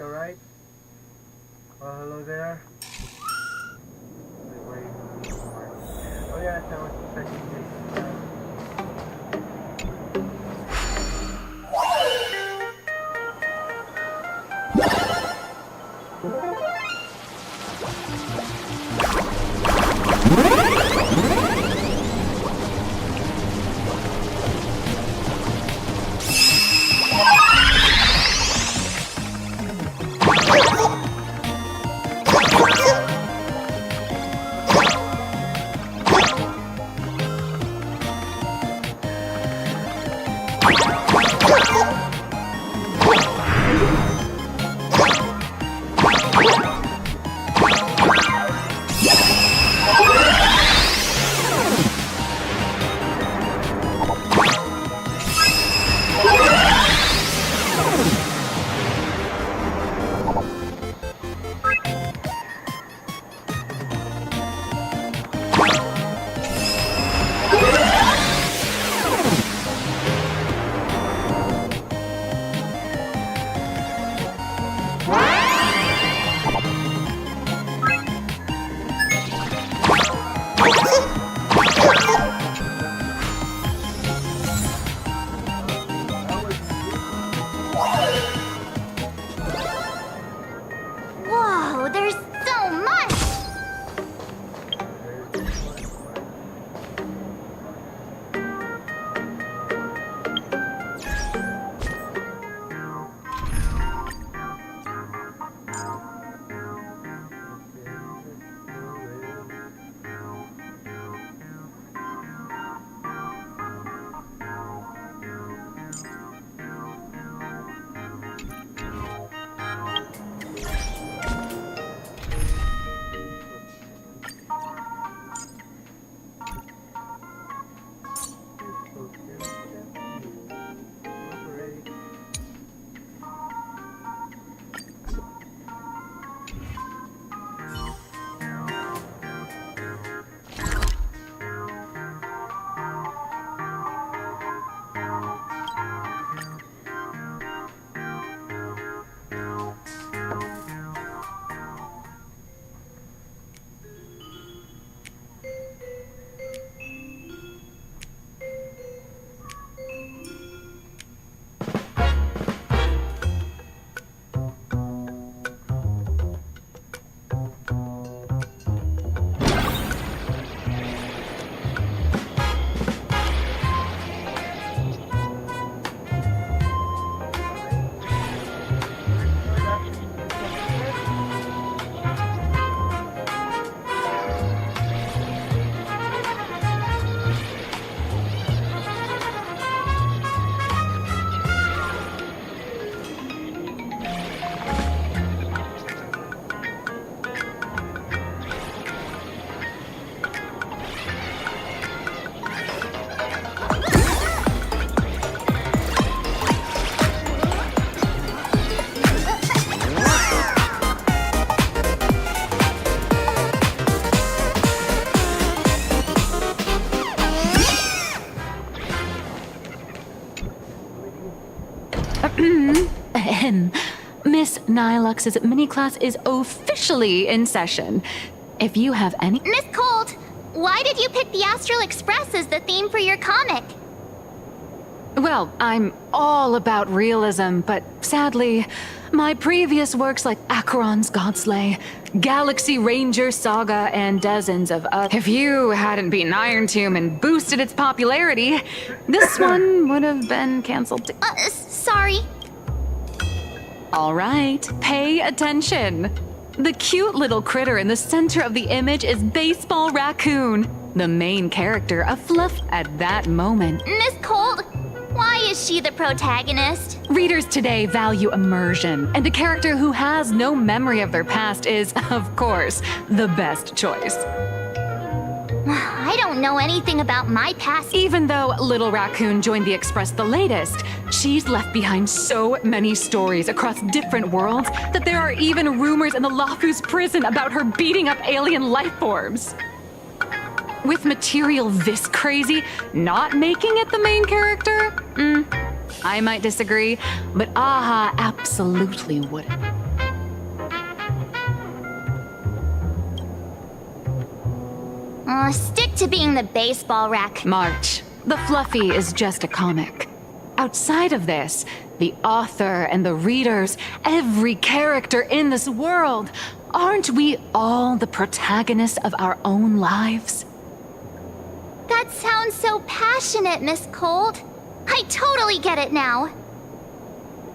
Alright. Hello there. Oh yeah, I was expecting this. Whoa, there's so much! Miss Nilux's mini class is officially in session. If you have any— Miss Colt, why did you pick the Astral Express as the theme for your comic? Well, I'm all about realism, but sadly, my previous works like Acheron's Godslay, Galaxy Ranger Saga, and dozens of others— if you hadn't beaten Iron Tomb and boosted its popularity, this one would have been canceled too. Sorry. All right, pay attention. The cute little critter in the center of the image is Baseball Raccoon, the main character of Fluff at that moment. Miss Colt, why is she the protagonist? Readers today value immersion, and a character who has no memory of their past is, of course, the best choice. I don't know anything about my past. Even though Little Raccoon joined the Express the latest, she's left behind so many stories across different worlds that there are even rumors in the Lafu's prison about her beating up alien life forms. With material this crazy, not making it the main character? I might disagree, but AHA absolutely wouldn't. Stick to being the baseball rack. March, the Fluffy is just a comic. Outside of this, the author and the readers, every character in this world, aren't we all the protagonists of our own lives? That sounds so passionate, Miss Cold. I totally get it now.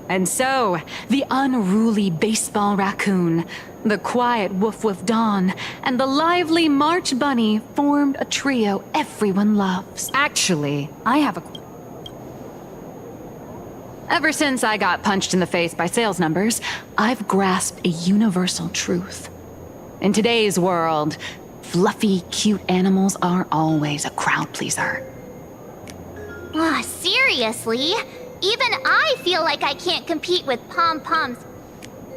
And so, the unruly baseball raccoon, the quiet Woof Woof Dawn, and the lively March Bunny formed a trio everyone loves. Actually, I have a... Ever since I got punched in the face by sales numbers, I've grasped a universal truth. In today's world, fluffy, cute animals aren't always a crowd pleaser. Seriously? Even I feel like I can't compete with pom-poms.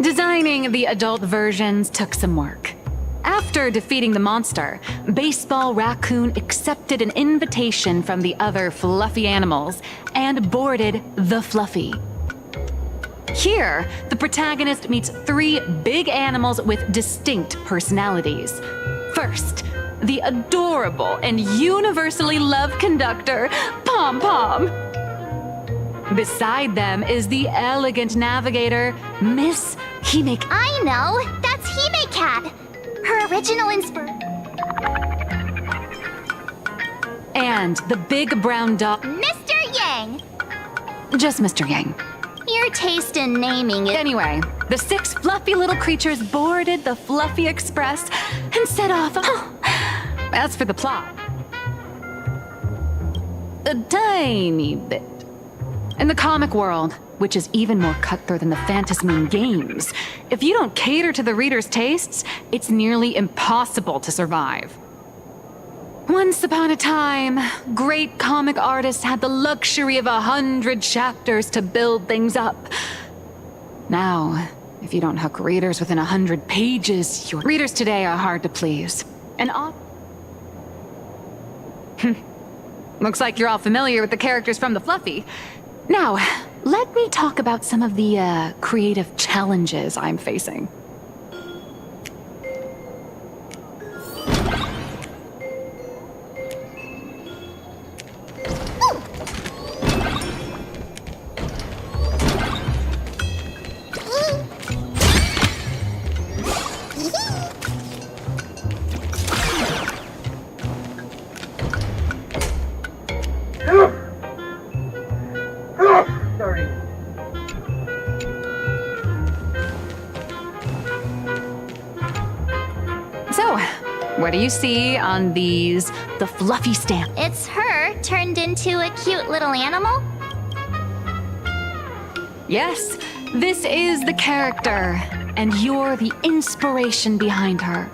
Designing the adult versions took some work. After defeating the monster, Baseball Raccoon accepted an invitation from the other fluffy animals and boarded the Fluffy. Here, the protagonist meets 3 big animals with distinct personalities. First, the adorable and universally loved conductor, Pom Pom. Beside them is the elegant navigator, Miss Himeka. I know! That's Hime Cat! Her original And the big brown dog, Mr. Yang! just Mr. Yang. Your taste in naming it. Anyway, the 6 fluffy little creatures boarded the Fluffy Express and set off. As for the plot, a tiny bit. In the comic world, which is even more cutthroat than the Phantasmoon games, if you don't cater to the reader's tastes, it's nearly impossible to survive. Once upon a time, great comic artists had the luxury of 100 chapters to build things up. Now, if you don't hook readers within 100 pages, your readers today are hard to please. And looks like you're all familiar with the characters from the Fluffy. Now, let me talk about some of the creative challenges I'm facing. Sorry. So, what do you see on these, the Fluffy stamp? It's her turned into a cute little animal? Yes, this is the character, and you're the inspiration behind her.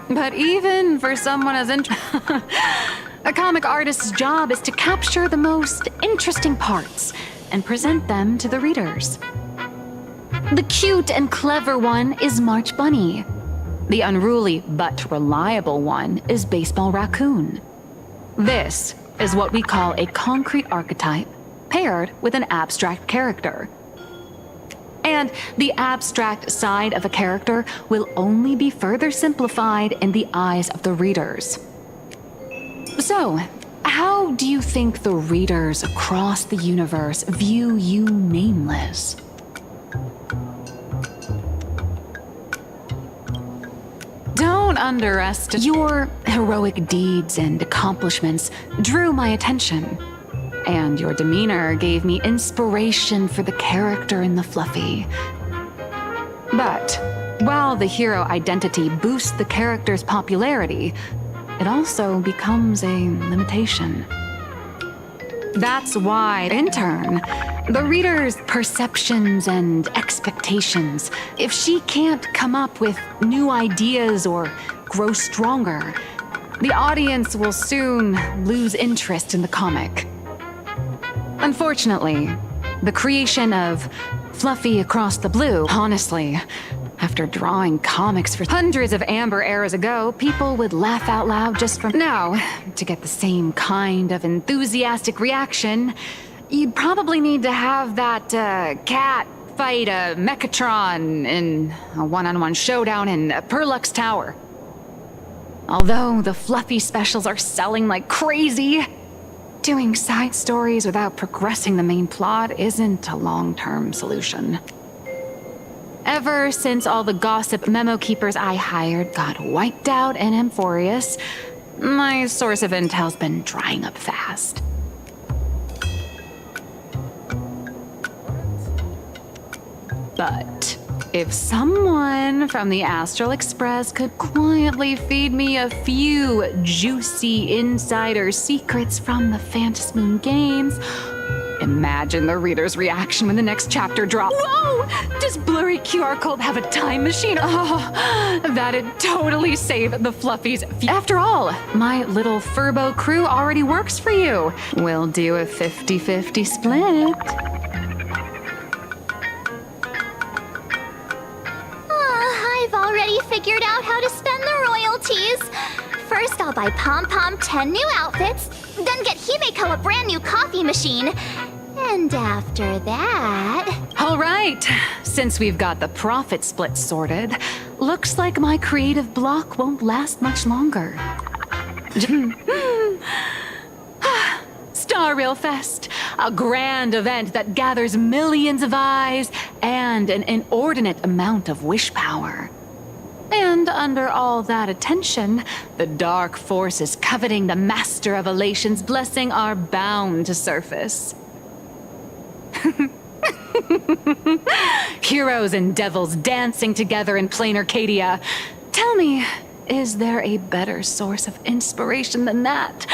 But even for someone as a comic artist's job is to capture the most interesting parts and present them to the readers. The cute and clever one is March Bunny. The unruly but reliable one is Baseball Raccoon. This is what we call a concrete archetype paired with an abstract character. And the abstract side of a character will only be further simplified in the eyes of the readers. So, how do you think the readers across the universe view you nameless? Don't underestimate. Your heroic deeds and accomplishments drew my attention. And your demeanor gave me inspiration for the character in the Fluffy. But while the hero identity boosts the character's popularity, it also becomes a limitation. That's why, in turn, the reader's perceptions and expectations, if she can't come up with new ideas or grow stronger, the audience will soon lose interest in the comic. Unfortunately, the creation of Fluffy Across the Blue, honestly, after drawing comics for hundreds of Amber eras ago, people would laugh out loud just from now. To get the same kind of enthusiastic reaction, you'd probably need to have that cat fight a Mechatron in a one-on-one showdown in Perlux Tower. Although the fluffy specials are selling like crazy, doing side stories without progressing the main plot isn't a long-term solution. Ever since all the gossip memo keepers I hired got wiped out in Amphorius, my source of intel's been drying up fast. But if someone from the Astral Express could quietly feed me a few juicy insider secrets from the Phantasmoon games, imagine the reader's reaction when the next chapter drops. Whoa! Does blurry QR code have a time machine? Oh, that'd totally save the fluffies. After all, my little Furbo crew already works for you. We'll do a 50-50 split. I've already figured out how to spend the royalties. First, I'll buy Pom Pom 10 new outfits, then get Himeko a brand new coffee machine. And after that... All right, since we've got the profit split sorted, looks like my creative block won't last much longer. Star Rail Fest, a grand event that gathers millions of eyes and an inordinate amount of wish power. And under all that attention, the dark forces coveting the Master of Elation's blessing are bound to surface. Heroes and devils dancing together in plain Arcadia. Tell me, is there a better source of inspiration than that?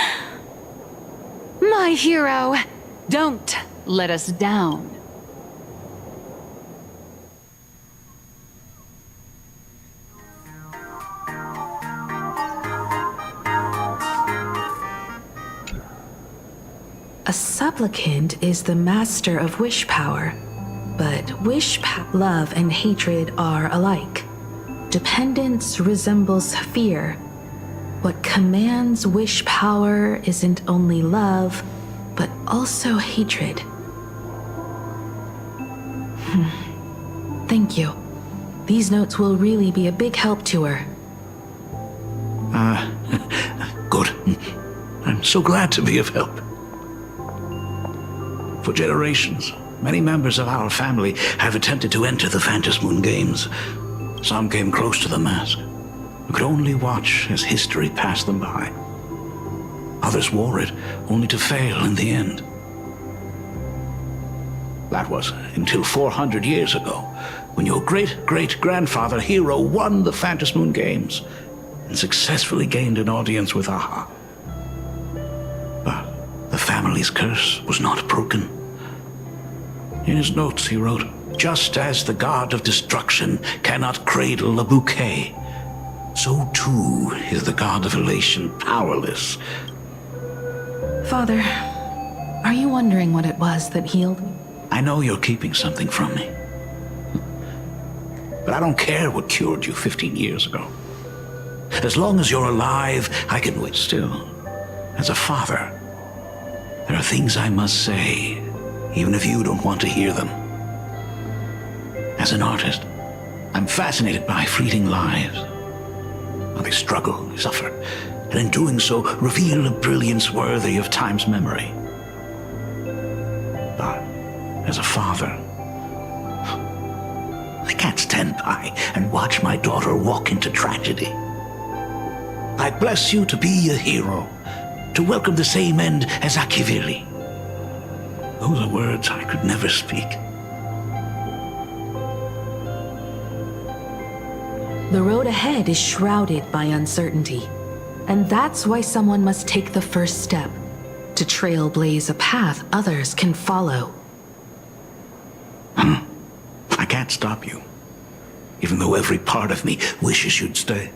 My hero, don't let us down. A supplicant is the master of wish power, but love and hatred are alike. Dependence resembles fear. What commands wish power isn't only love, but also hatred. Thank you. These notes will really be a big help to her. Good. I'm so glad to be of help. For generations, many members of our family have attempted to enter the Phantasmoon games. Some came close to the mask, but could only watch as history passed them by. Others wore it, only to fail in the end. That was until 400 years ago, when your great-great-grandfather Hero won the Phantasmoon games and successfully gained an audience with Aha. But the family's curse was not broken. In his notes he wrote, "Just as the god of destruction cannot cradle a bouquet, so too is the god of elation powerless." Father, are you wondering what it was that healed me? I know you're keeping something from me. But I don't care what cured you 15 years ago. As long as you're alive, I can wait still. As a father, there are things I must say, even if you don't want to hear them. As an artist, I'm fascinated by fleeting lives. How they struggle, they suffer, and in doing so, reveal a brilliance worthy of time's memory. But as a father, I can't stand by and watch my daughter walk into tragedy. I bless you to be a hero, to welcome the same end as Akivili. Those are words I could never speak. The road ahead is shrouded by uncertainty, and that's why someone must take the first step, to trailblaze a path others can follow. I can't stop you, even though every part of me wishes you'd stay.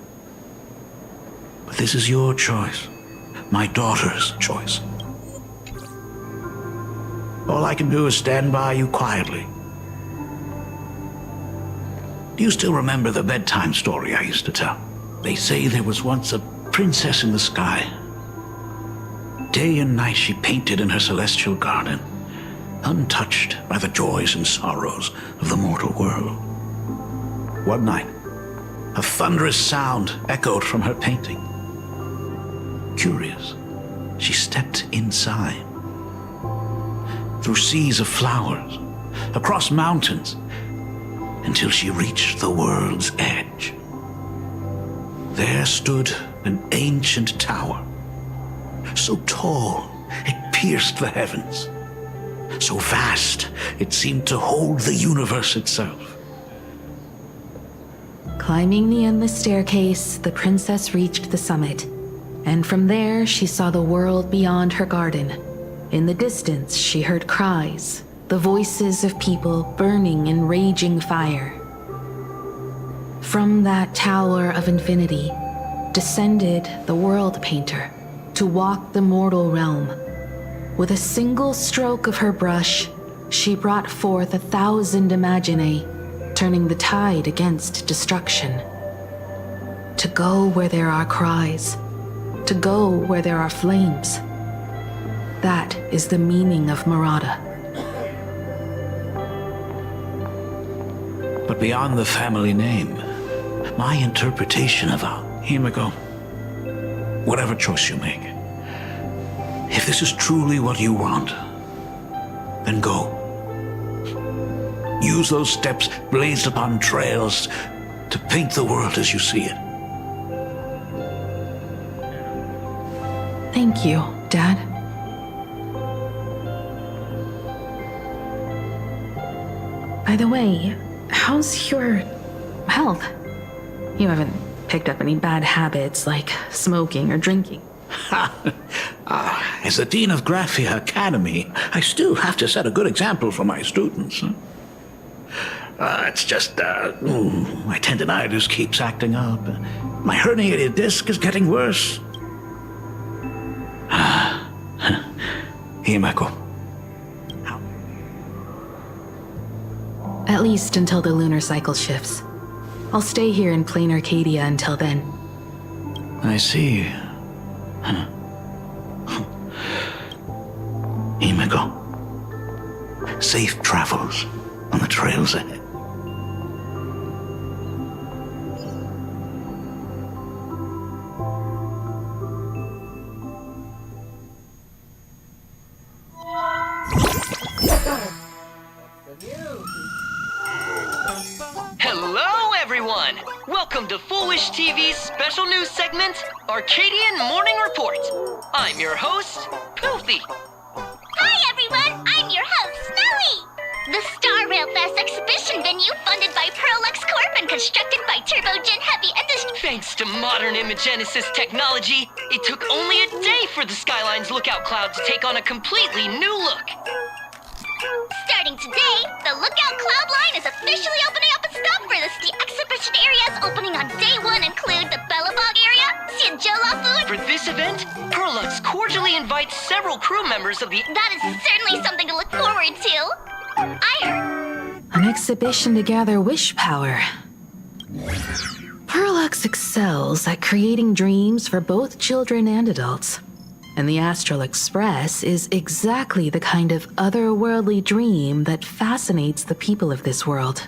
But this is your choice, my daughter's choice. All I can do is stand by you quietly. Do you still remember the bedtime story I used to tell? They say there was once a princess in the sky. Day and night she painted in her celestial garden, untouched by the joys and sorrows of the mortal world. One night, a thunderous sound echoed from her painting. Curious, she stepped inside. Through seas of flowers, across mountains, until she reached the world's edge. There stood an ancient tower, so tall it pierced the heavens, so vast it seemed to hold the universe itself. Climbing the endless staircase, the princess reached the summit, and from there she saw the world beyond her garden. In the distance, she heard cries, the voices of people burning in raging fire. From that tower of infinity descended the world painter to walk the mortal realm. With a single stroke of her brush, she brought forth 1,000 imaginae, turning the tide against destruction. To go where there are cries, to go where there are flames. That is the meaning of Murata. But beyond the family name, my interpretation of Himiko, whatever choice you make, if this is truly what you want, then go. Use those steps blazed upon trails to paint the world as you see it. Thank you, Dad. By the way, how's your health? You haven't picked up any bad habits like smoking or drinking. As the Dean of Graphia Academy, I still have to set a good example for my students. It's just, my tendinitis keeps acting up. My herniated disc is getting worse. Himeko. At least until the lunar cycle shifts. I'll stay here in plain Arcadia until then. I see. Himeko. Safe travels on the trails ahead. Hello, everyone! Welcome to Foolish TV's special news segment, Arcadian Morning Report. I'm your host, Poofy. Hi, everyone! I'm your host, Smelly! The Star Rail Fest exhibition venue funded by Pearlux Corp and constructed by Turbogen Heavy Industries. Thanks to modern imagenesis technology, it took only a day for the Skyline's lookout cloud to take on a completely new look. Starting today, the Lookout Cloud line is officially opening up its doors. The exhibition areas opening on day 1 include the Bellabog area, Sianjola Food. For this event, Pearlux cordially invites several crew members of the... That is certainly something to look forward to. I heard... An exhibition to gather wish power. Pearlux excels at creating dreams for both children and adults. And the Astral Express is exactly the kind of otherworldly dream that fascinates the people of this world.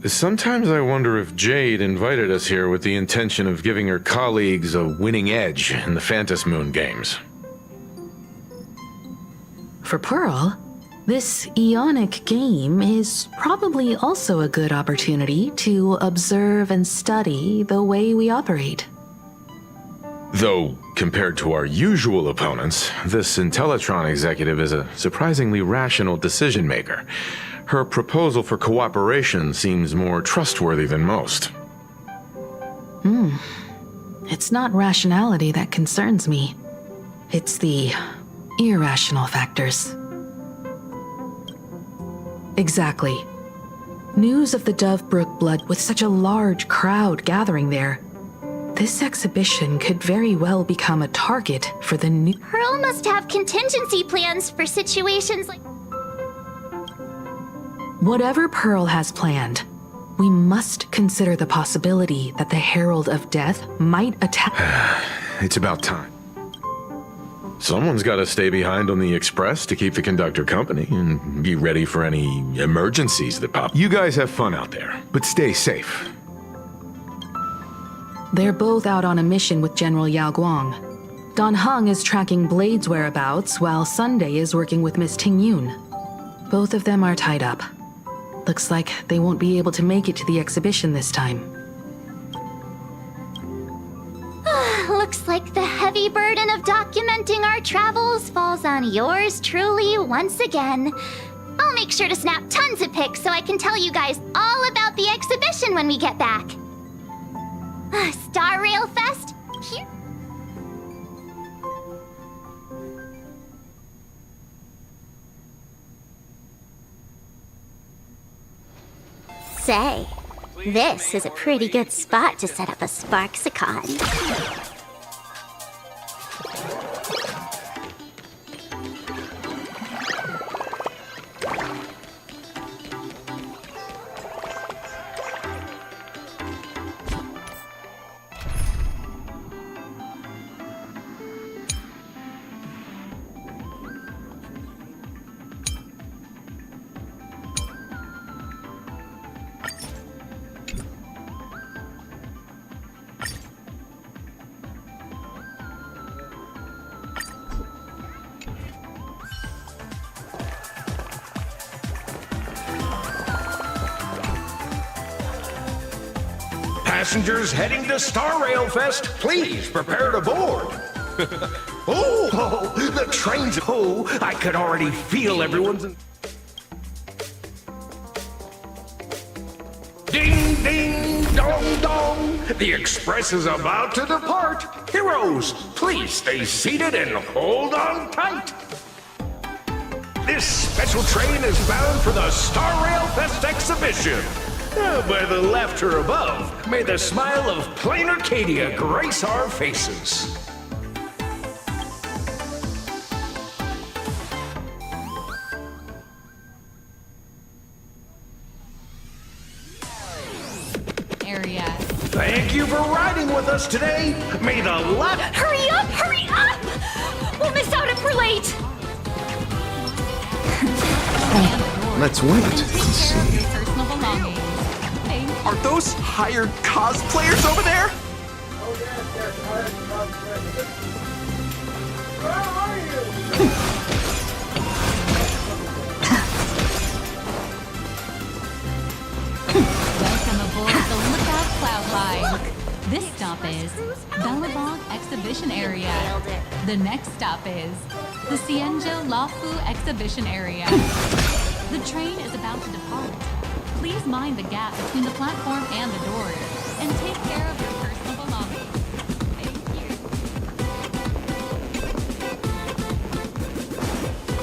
Sometimes I wonder if Jade invited us here with the intention of giving her colleagues a winning edge in the Phantom Moon games. For Pearl, this Ionic game is probably also a good opportunity to observe and study the way we operate. Though, compared to our usual opponents, this Intellitron executive is a surprisingly rational decision maker. Her proposal for cooperation seems more trustworthy than most. It's not rationality that concerns me. It's the irrational factors. Exactly. News of the Dovebrook blood with such a large crowd gathering there. This exhibition could very well become a target for the new... Pearl must have contingency plans for situations like... Whatever Pearl has planned, we must consider the possibility that the Herald of Death might attack... It's about time. Someone's got to stay behind on the express to keep the conductor company and be ready for any emergencies that pop. You guys have fun out there, but stay safe. They're both out on a mission with General Yao Guang. Don Hung is tracking Blade's whereabouts, while Sunday is working with Miss Ting Yun. Both of them are tied up. Looks like they won't be able to make it to the exhibition this time. Looks like the heavy burden of documenting our travels falls on yours truly once again. I'll make sure to snap tons of pics so I can tell you guys all about the exhibition when we get back. Star Rail Fest? Here. Say, this is a pretty good spot to set up a Sparksicon. Passengers heading to Star Rail Fest, please prepare to board. Oh, the train's... Oh, I could already feel everyone's... Ding, ding, dong, dong. The express is about to depart. Heroes, please stay seated and hold on tight. This special train is bound for the Star Rail Fest exhibition. By the laughter above, may the smile of plain Arcadia grace our faces. Area. Thank you for riding with us today. May the left... Hurry up! Hurry up! We'll miss out if we're late. Let's wait and see. Personal belongings. Are those hired cosplayers over there? Oh yes, yes, where are you? Welcome aboard the Lookout Cloud Line. This stop is Bellabog Exhibition Area. The next stop is the Cienjo Lafu Exhibition Area. The train is about to depart. Please mind the gap between the platform and the doors, and take care of your personal belongings. Thank you.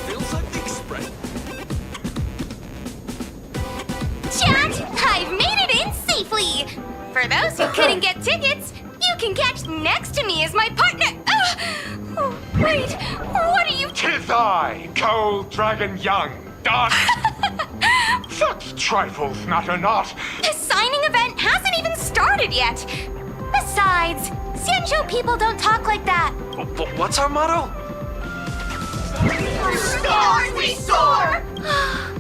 Feels like the express. Chat, I've made it in safely. For those who couldn't get tickets, you can catch next to me as my partner. Oh, wait, what are you? 'Tis I, Cold Dragon Young, Don. Such trifles matter not. The signing event hasn't even started yet. Besides, Cienjo people don't talk like that. What's our motto? Stars we soar!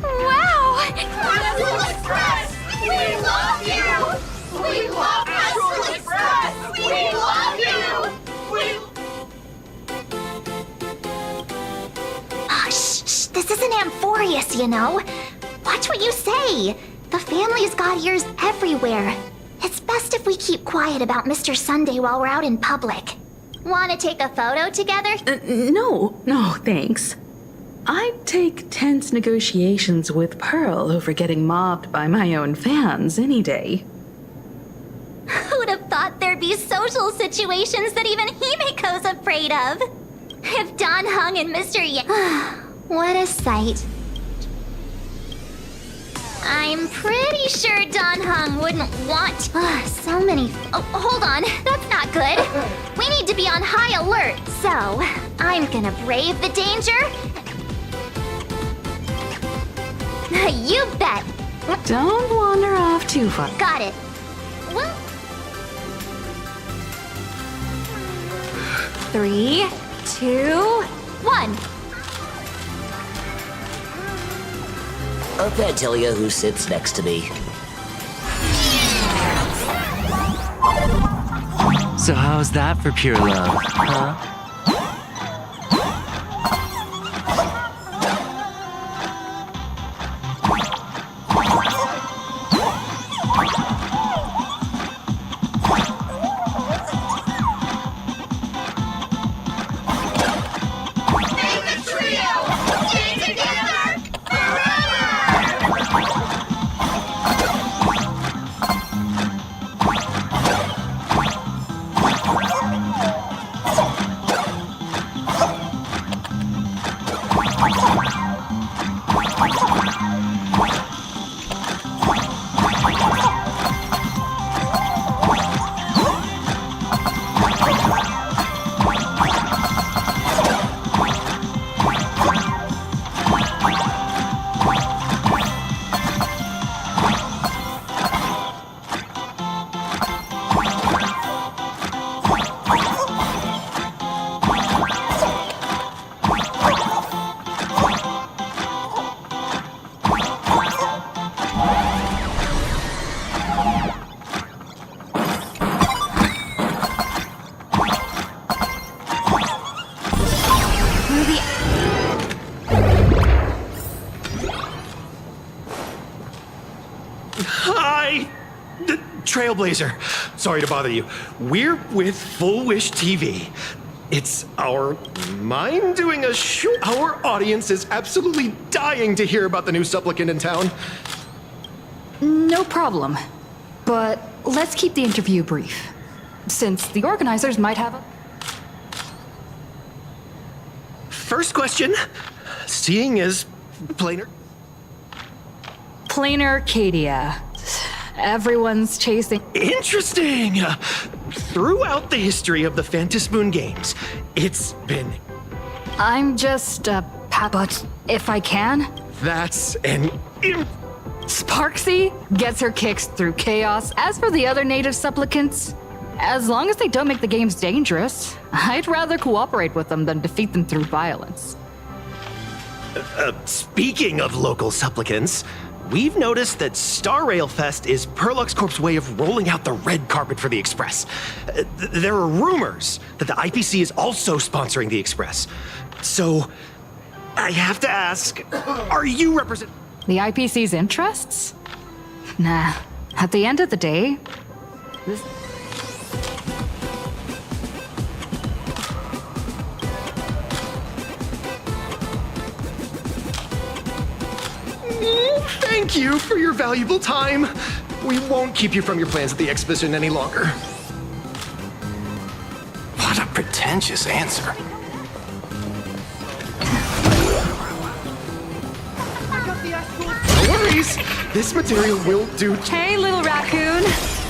Wow! Absolute Express! We love you! We love Absolute Express! We love you! Shh, this isn't Amphorius, you know. Watch what you say. The family's got ears everywhere. It's best if we keep quiet about Mr. Sunday while we're out in public. Want to take a photo together? No, thanks. I'd take tense negotiations with Pearl over getting mobbed by my own fans any day. Who'd have thought there'd be social situations that even Himiko's afraid of? If Don Hung and Mr. What a sight. I'm pretty sure Don Hung wouldn't want... so many... Oh, hold on. That's not good. We need to be on high alert, so... I'm gonna brave the danger. You bet. Don't wander off too far. Got it. Well... 3, 2, 1. Okay, tell you who sits next to me. So how's that for pure love, huh? Hi! Trailblazer. Sorry to bother you. We're with Full Wish TV. It's our mine doing a show. Our audience is absolutely dying to hear about the new supplicant in town. No problem. But let's keep the interview brief, since the organizers might have a... First question. Seeing as planar... Plain Arcadia. Everyone's chasing... Interesting! Throughout the history of the Phantasmoon games, it's been... I'm just, but if I can... That's an... Sparksy gets her kicks through chaos. As for the other native supplicants, as long as they don't make the games dangerous, I'd rather cooperate with them than defeat them through violence. Speaking of local supplicants, we've noticed that Star Rail Fest is Perlux Corp's way of rolling out the red carpet for the Express. There are rumors that the IPC is also sponsoring the Express. So, I have to ask, are you represent... The IPC's interests? Nah. At the end of the day, this... Thank you for your valuable time. We won't keep you from your plans at the exhibition any longer. What a pretentious answer. No worries. This material will do. Hey, little raccoon.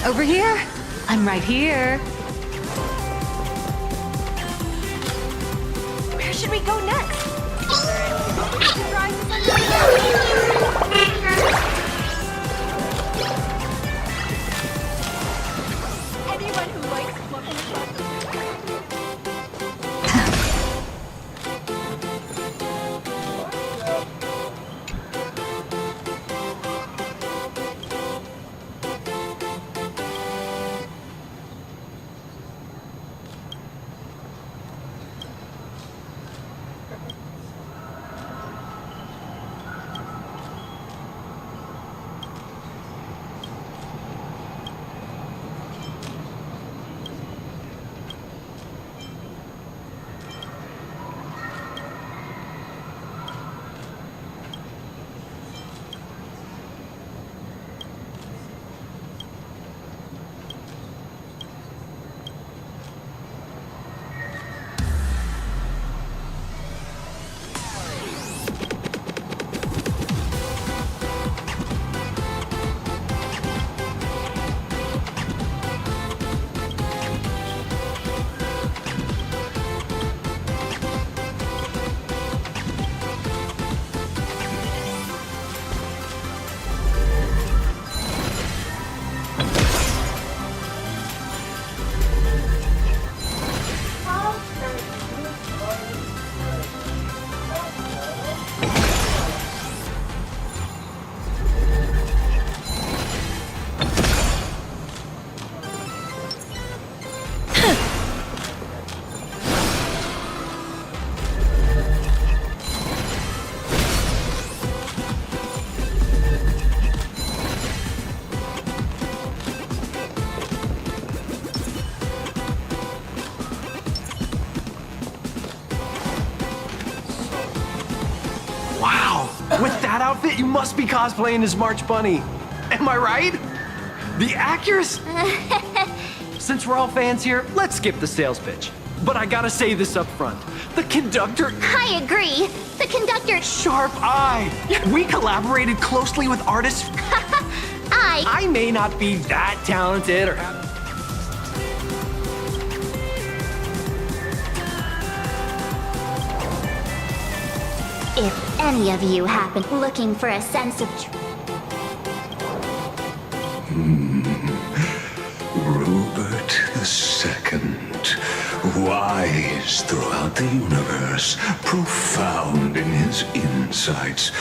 Over here? I'm right here. Where should we go next? Anyone who likes fluffy outfit, you must be cosplaying as March Bunny. Am I right? The accuracy... Since we're all fans here, let's skip the sales pitch. But I gotta say this up front. The conductor... I agree. The conductor... Sharp eye. We collaborated closely with artists... I may not be that talented or have... If any of you happen looking for a sense of... Rupert II, wise throughout the universe, profound in his insights,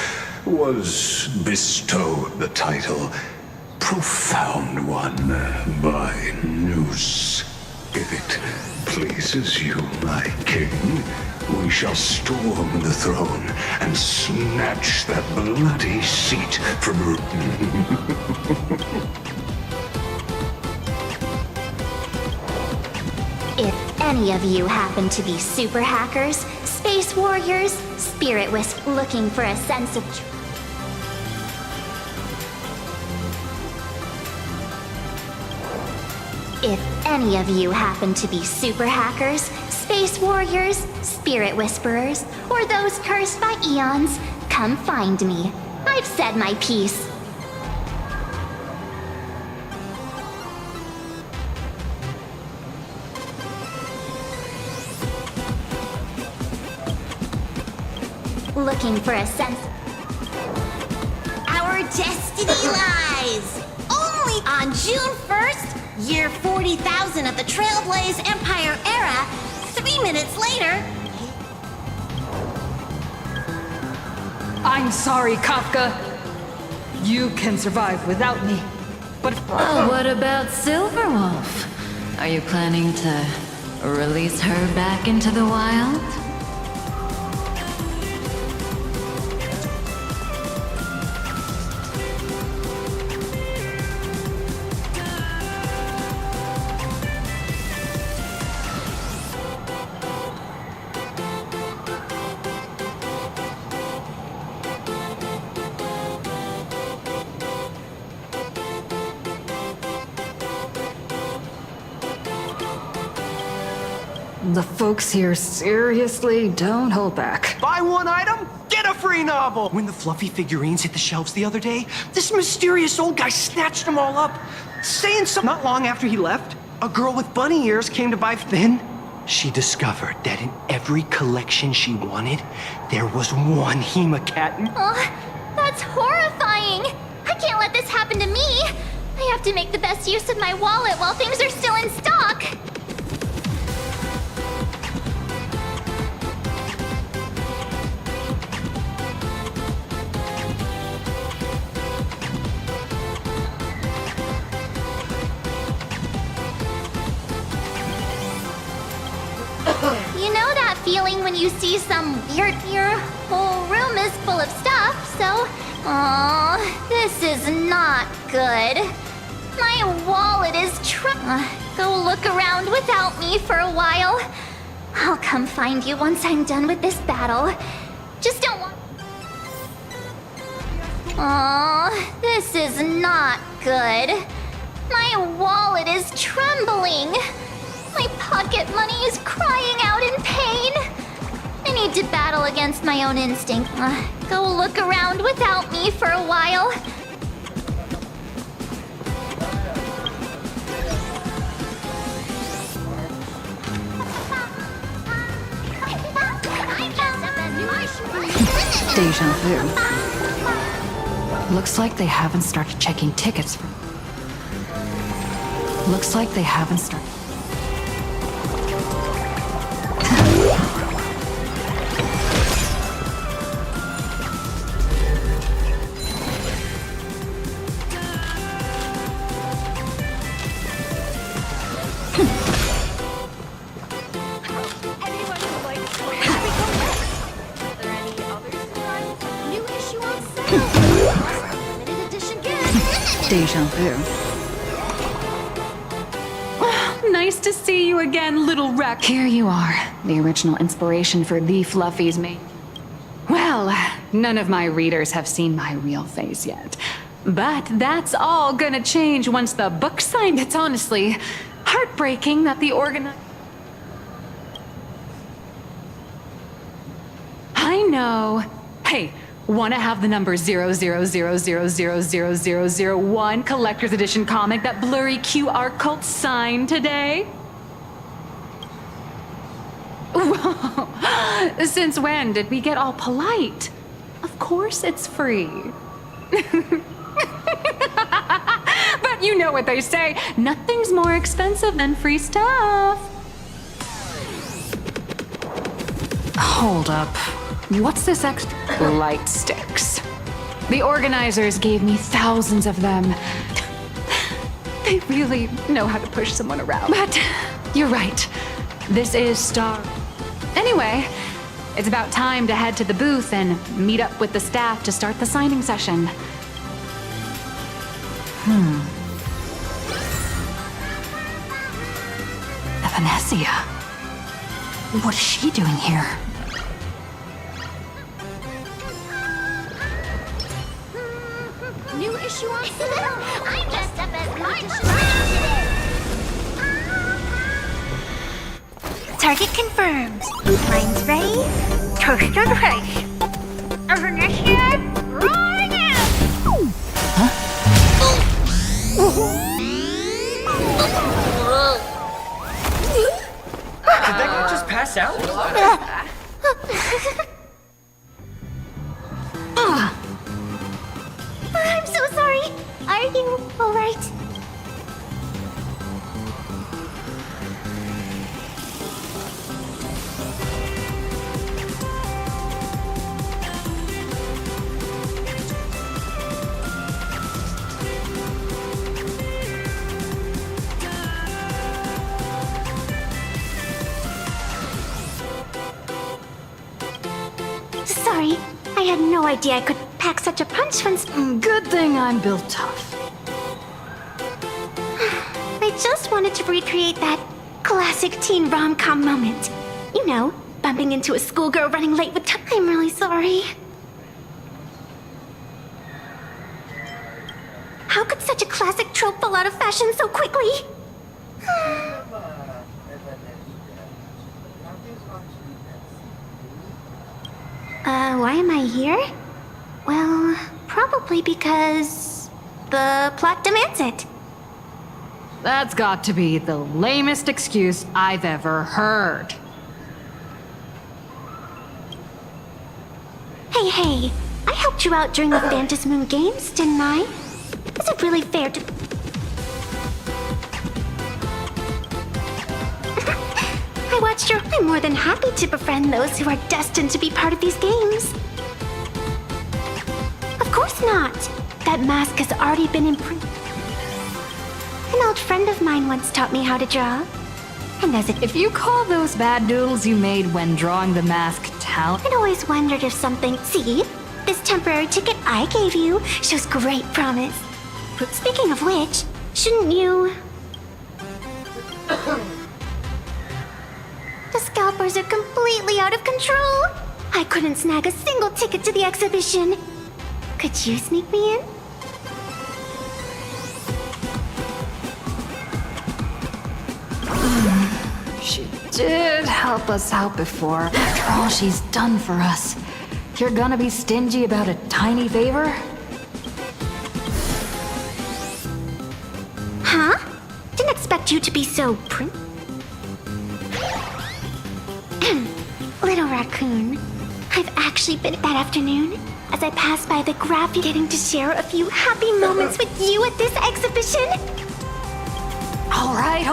was bestowed the title Profound One by Noose. If it pleases you, my king, we shall storm the throne and snatch that bloody seat from... If any of you happen to be super hackers, space warriors, spirit wisp looking for a sense of... If any of you happen to be super hackers, space warriors, spirit whisperers, or those cursed by eons, come find me. I've said my piece. Looking for a sense... Our destiny lies! Only on June 1st, year 40,000 of the Trailblaze Empire era, 3 minutes later... I'm sorry, Kafka. You can survive without me. But what about Silverwolf? Are you planning to release her back into the wild? the folks here seriously don't hold back. Buy one item, get a free novel! When the fluffy figurines hit the shelves the other day, this mysterious old guy snatched them all up, saying something. Not long after he left, a girl with bunny ears came to buy. Then she discovered that in every collection she wanted, there was one Hemacat. Oh, that's horrifying! I can't let this happen to me! I have to make the best use of my wallet while things are still in stock! You know that feeling when you see some weird... Your whole room is full of stuff, so... Aw, this is not good. My wallet is go look around without me for a while. I'll come find you once I'm done with this battle. Just don't want... Aw, this is not good. My wallet is trembling. My pocket money is crying out in pain. I need to battle against my own instinct. Go look around without me for a while. Deja vu. Looks like they haven't started checking tickets. Looks like they haven't started. Deja vu. Nice to see you again, little wreck. Here you are, the original inspiration for the Fluffies made. Well, none of my readers have seen my real face yet. But that's all gonna change once the book's signed. It's honestly heartbreaking that the I know. Hey, wanna have the number 000000001 collector's edition comic that blurry QR cult signed today? Whoa. Since when did we get all polite? Of course it's free. But you know what they say, nothing's more expensive than free stuff. Hold up. What's this extra? Light sticks. The organizers gave me thousands of them. They really know how to push someone around. But you're right. This is Star. Anyway, it's about time to head to the booth and meet up with the staff to start the signing session. Venesia. What is she doing here? New issue on sale. I dressed up as much as Target confirmed. Mine's ready. Toast on face. Venesia, rolling out. Did that guy just pass out? I'm so sorry. Are you alright? Sorry, I had no idea I could pack such a punch once. Good thing I'm built tough. I just wanted to recreate that classic teen rom-com moment. You know, bumping into a schoolgirl running late with time. I'm really sorry. How could such a classic trope fall out of fashion so quickly? Why am I here? Well, probably because the plot demands it. That's got to be the lamest excuse I've ever heard. Hey, I helped you out during the Phantasmoon Games, didn't I? Is it really fair to... I watched your... I'm more than happy to befriend those who are destined to be part of these games. Of course not. That mask has already been imprinted. An old friend of mine once taught me how to draw. And as it... If you call those bad doodles you made when drawing the mask talent... I'd always wondered if something... See? This temporary ticket I gave you shows great promise. Speaking of which, shouldn't you... The scalpers are completely out of control. I couldn't snag a single ticket to the exhibition. Could you sneak me in? She did help us out before. After all she's done for us. You're gonna be stingy about a tiny favor? Huh? Didn't expect you to be so Little raccoon, I've actually been that afternoon as I passed by the graph, getting to share a few happy moments with you at this exhibition. All right,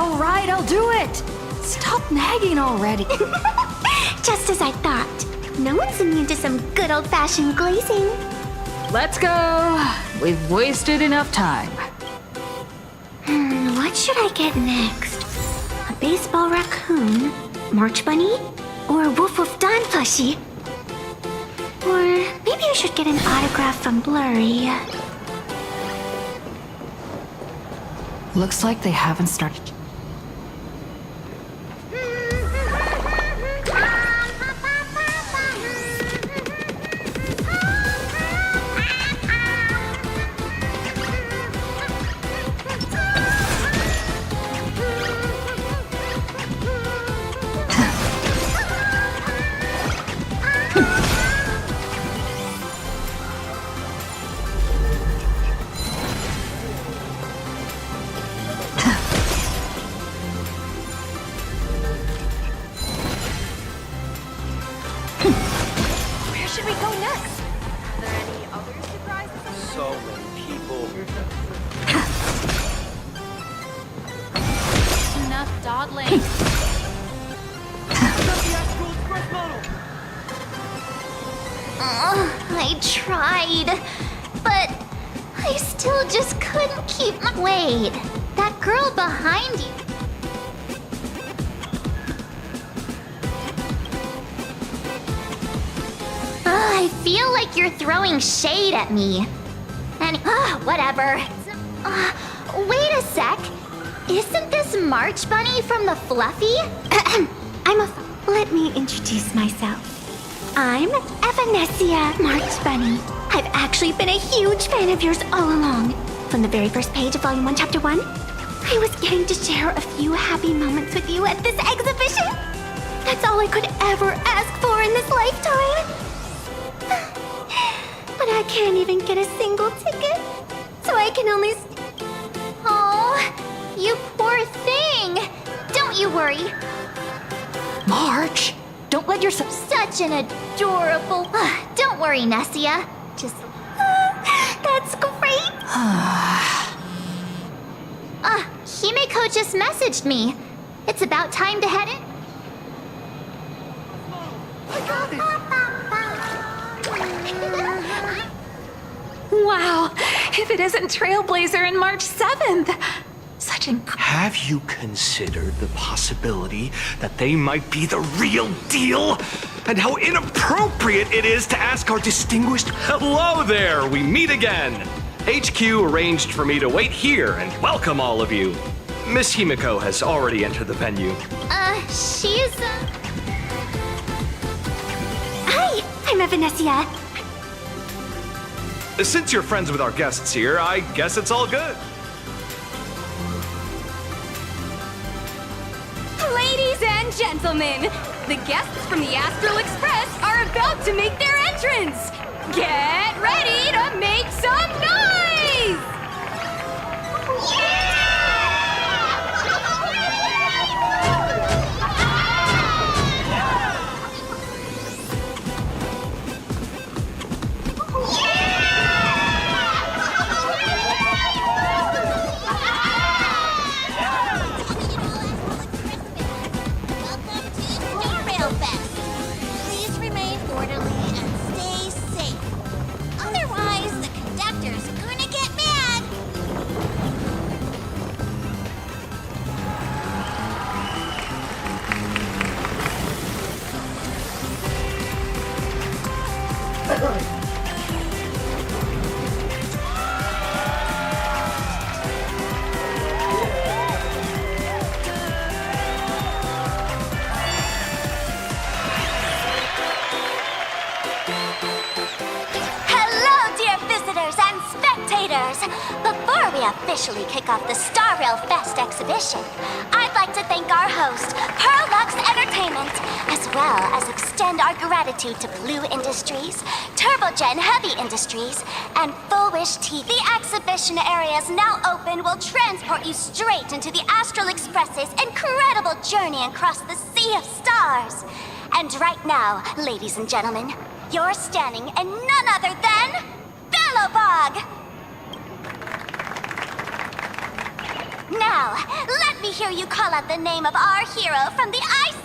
I'll do it. Stop nagging already. Just as I thought. No one's immune to some good old-fashioned glazing. Let's go. We've wasted enough time. What should I get next? A baseball raccoon, March Bunny, or Woof Woof Dawn plushie? Or maybe I should get an autograph from Blurry. Looks like they haven't started. So many people. Enough dawdling. I tried, but I still just couldn't keep my... Wait, that girl behind you. I feel like you're throwing shade at me. And, whatever. Wait a sec. Isn't this March Bunny from the Fluffy? Let me introduce myself. I'm Evanessia March Bunny. I've actually been a huge fan of yours all along. From the very first page of Volume 1, Chapter 1, I was getting to share a few happy moments with you at this exhibition. That's all I could ever ask for in this lifetime. But I can't even get a single ticket, so I can only... Oh, you poor thing. Don't you worry. March, don't let yourself... Such an adorable... Don't worry, Nessia. Just... That's great. Himeko just messaged me. It's about time to head in. Wow, if it isn't Trailblazer and March 7th. Such Have you considered the possibility that they might be the real deal? And how inappropriate it is to ask our distinguished hello there, we meet again. HQ arranged for me to wait here and welcome all of you. Miss Himeko has already entered the venue. She's, Hi, I'm Evanessia. Since you're friends with our guests here, I guess it's all good. Ladies and gentlemen, the guests from the Astral Express are about to make their entrance. Get ready to make some noise! Star Rail Fest. Please remain orderly and stay safe. Otherwise, the conductor's gonna get mad. Hello, dear visitors and spectators! Before we officially kick off the Star Rail Fest exhibition, I'd like to thank our host, Perlux Entertainment, as well as extend our gratitude to Blue Industries, Turbogen Heavy Industries, and Full Wish TV. The exhibition area is now open will transport you straight into the Astral Express's incredible journey across the Sea of Stars. And right now, ladies and gentlemen, you're standing in none other than Bellowbog! Now, let me hear you call out the name of our hero from the ice...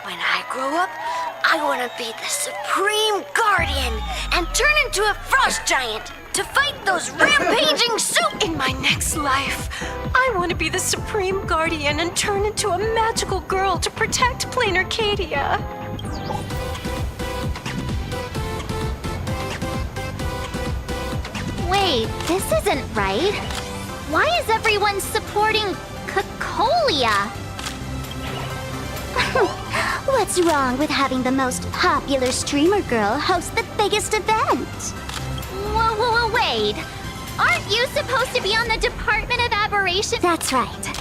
When I grow up, I want to be the Supreme Guardian and turn into a frost giant to fight those rampaging In my next life, I want to be the Supreme Guardian and turn into a magical girl to protect Plain Arcadia. Wait, this isn't right. Why is everyone supporting Cacolia? What's wrong with having the most popular streamer girl host the biggest event? Whoa, wait. Aren't you supposed to be on the Department of Aberration? That's right.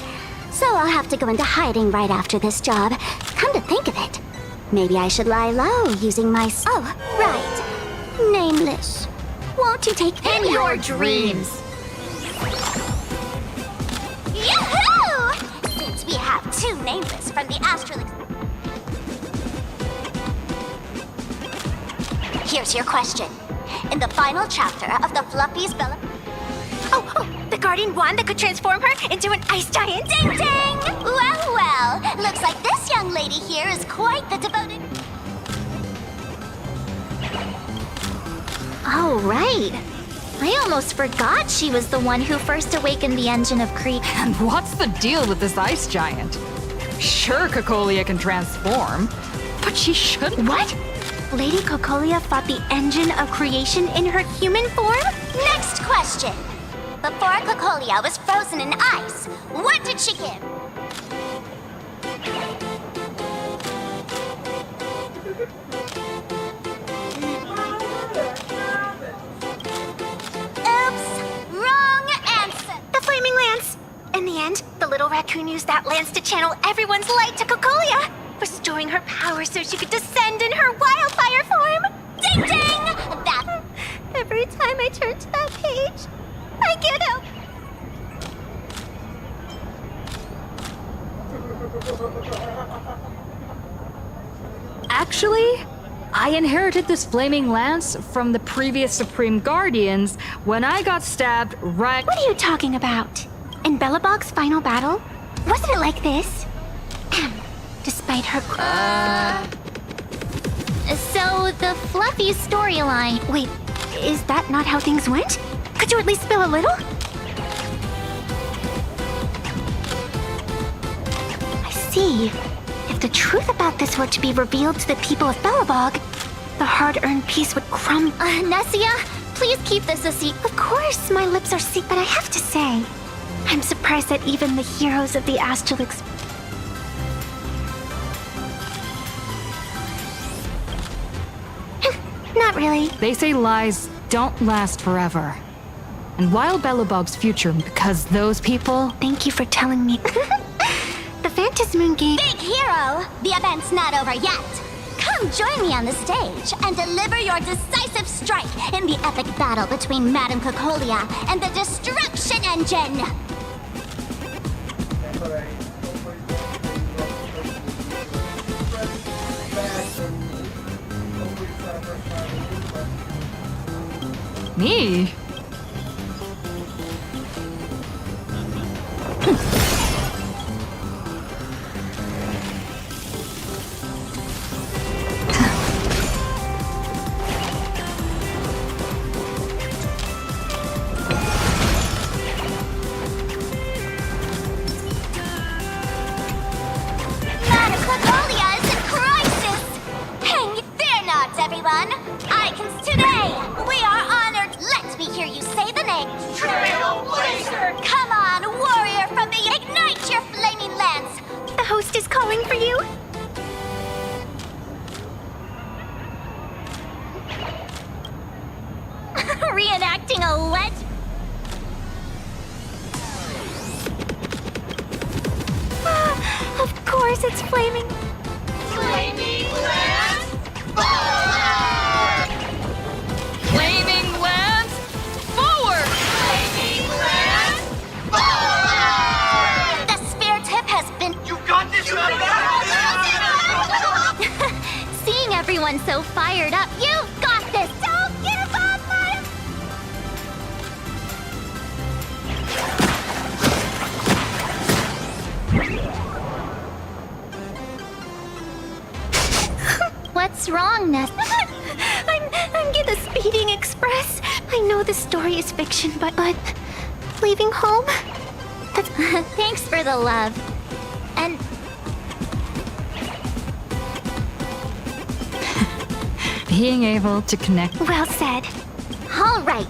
So I'll have to go into hiding right after this job. Come to think of it, maybe I should lie low using my... Oh, right. Nameless. Won't you take in your dreams? from the astral. Here's your question. In the final chapter of the Fluffy's Bella... Oh, the guardian wand that could transform her into an ice giant. Ding ding! Well, looks like this young lady here is quite the devoted... Oh, right. I almost forgot she was the one who first awakened the engine of Creep. And what's the deal with this ice giant? Sure, Cocolia can transform, but she shouldn't. What? Lady Cocolia fought the engine of creation in her human form? Next question. Before Cocolia was frozen in ice, what did she give? Oops, wrong answer. The flaming lance. In the end, the little raccoon used that lance to channel everyone's light to Cocolia, restoring her power so she could descend in her wildfire form. Ding ding! That... Every time I turn to that page, I get out. Actually, I inherited this flaming lance from the previous Supreme Guardians when I got stabbed right... What are you talking about? In Bellabog's final battle? Wasn't it like this? Despite her... So, the Fluffy storyline... Wait, is that not how things went? Could you at least spill a little? I see. If the truth about this were to be revealed to the people of Bellabog, the hard-earned peace would crumble. Nessia, please keep this a secret. Of course, my lips are sealed, but I have to say, I'm surprised that even the heroes of the Astral Express... Not really. They say lies don't last forever. And while Bellabog's future, because those people... Thank you for telling me. The Phantasmoon game... Big hero! The event's not over yet. Come join me on the stage and deliver your decisive strike in the epic battle between Madame Cocolia and the Destruction Engine! Me? Madame Cocolia is in crisis! Hang fear not, everyone! Today, we are honored. Let me hear you say the name. Trailblazer! Come on, warrior from the... Ignite your flaming lance! The host is calling for you. Reenacting a legend. Of course, it's flaming. Flaming lance! Flaming lance, forward! Flaming lance! Forward! The spear tip has been... You got this, Seeing everyone so fired up, you've got this! Don't give up, Madam! What's wrong, Ness? I'm the Speeding Express. I know the story is fiction, but leaving home? That's... Thanks for the love. And... Being able to connect... Well said. All right.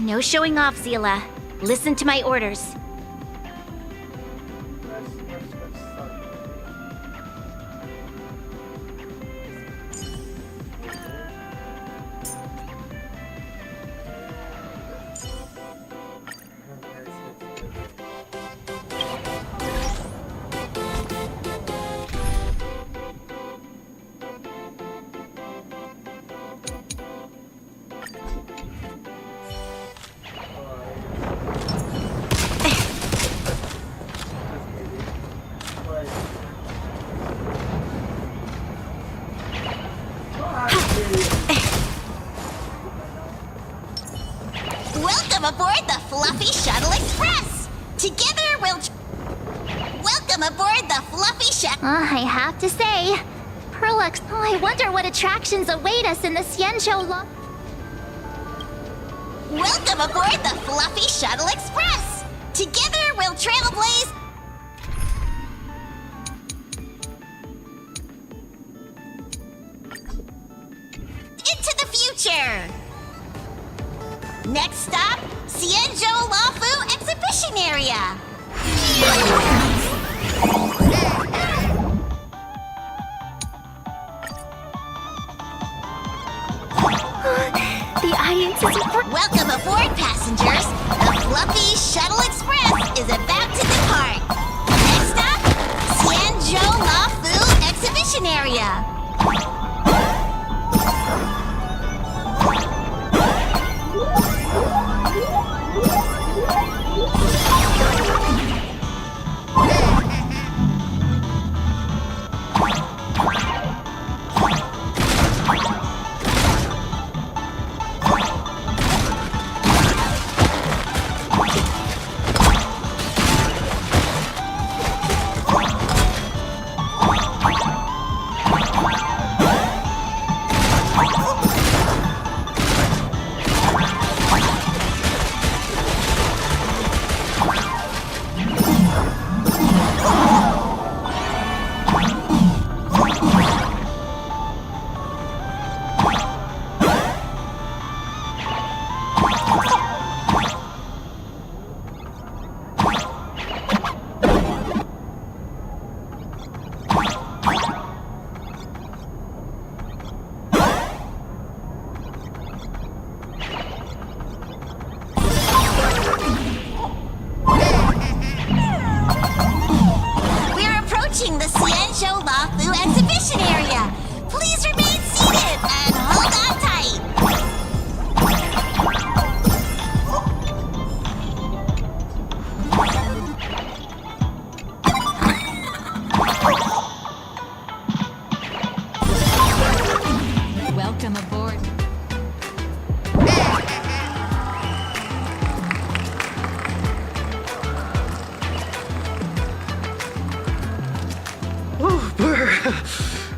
No showing off, Zila. Listen to my orders. Welcome aboard the Fluffy Shuttle Express! Together we'll... Welcome aboard the Fluffy Shuttle... I have to say, Perlux, I wonder what attractions await us in the Xianzhou Lo... Welcome aboard the Fluffy Shuttle Express! Together we'll trailblaze... into the future! Next stop, Xianzhou Lafu Exhibition Area! The audience is... Welcome aboard, passengers! The Fluffy Shuttle Express is about to depart! Next stop, Xianzhou Lafu Exhibition Area! The Xianzhou Lafu Exhibition Area. Please remain seated and hold on tight. Welcome aboard.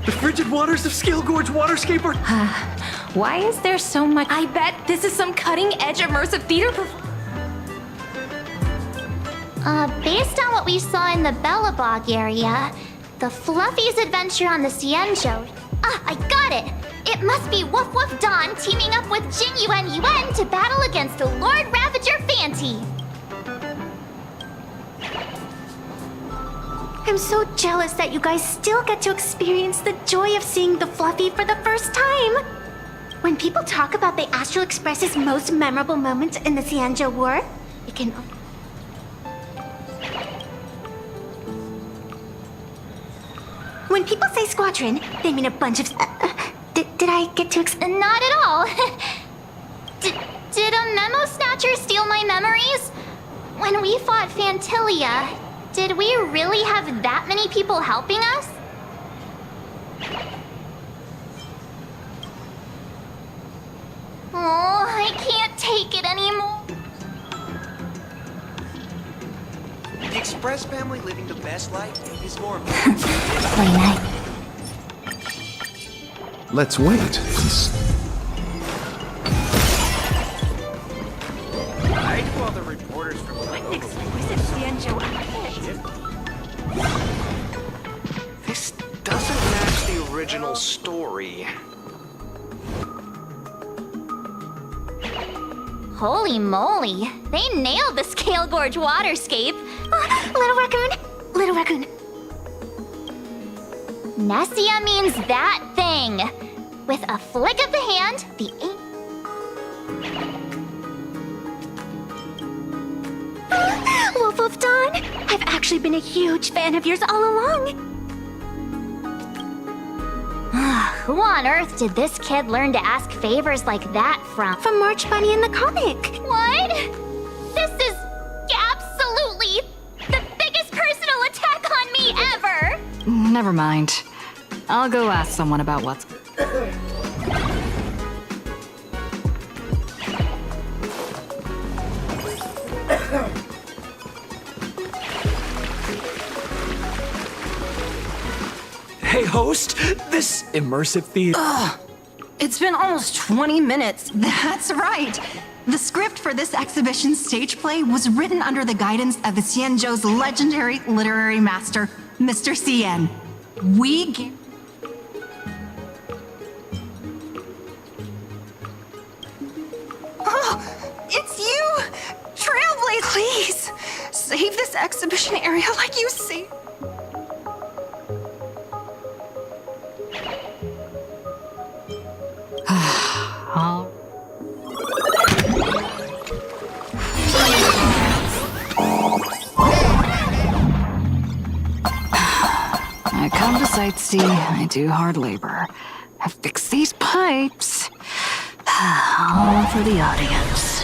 The frigid waters of Scale Gorge Waterscape are... Why is there so much? I bet this is some cutting-edge immersive theater Based on what we saw in the Bellabog area, the Fluffy's adventure on the Xianzhou... I got it! It must be Woof Woof Dawn teaming up with Jing Yuan Yuan to battle against the Lord Ravager Fanti. I'm so jealous that you guys still get to experience the joy of seeing the Fluffy for the first time. When people talk about the Astral Express's most memorable moments in the Xianzhou War, it can... When people say squadron, they mean a bunch of... Did I get to Not at all. Did a memo snatcher steal my memories? When we fought Fantilia, did we really have that many people helping us? Oh, I can't take it anymore. The Express family living the best life is more important. Let's wait. I do all the reporters from exquisite Xianzhou outfit. This doesn't match the original story. Holy moly, they nailed the Scale Gorge waterscape. Little raccoon! Little raccoon. Nessia means that thing. With a flick of the hand, the Wolf of Dawn! I've actually been a huge fan of yours all along. Who on earth did this kid learn to ask favors like that from? From March Bunny in the comic. What? This is absolutely the biggest personal attack on me ever! Never mind. I'll go ask someone about what's... host this immersive theater. Ugh. It's been almost 20 minutes. That's right. The script for this exhibition stage play was written under the guidance of the Xianzhou's legendary literary master, Mr. Xian. Oh, it's you! Trailblaze, please! Save this exhibition area like you say. I come to sightsee, I do hard labor. I fix these pipes. All for the audience.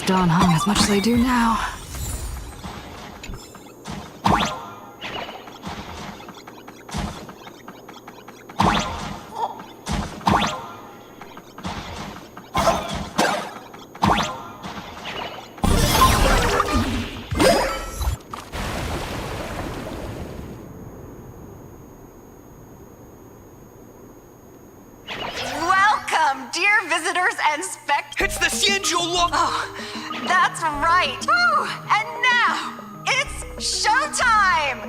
Dawn hung as much as I do now. Welcome, dear visitors and It's the Xianzhou Law. Oh, that's right. Woo! And now, it's showtime!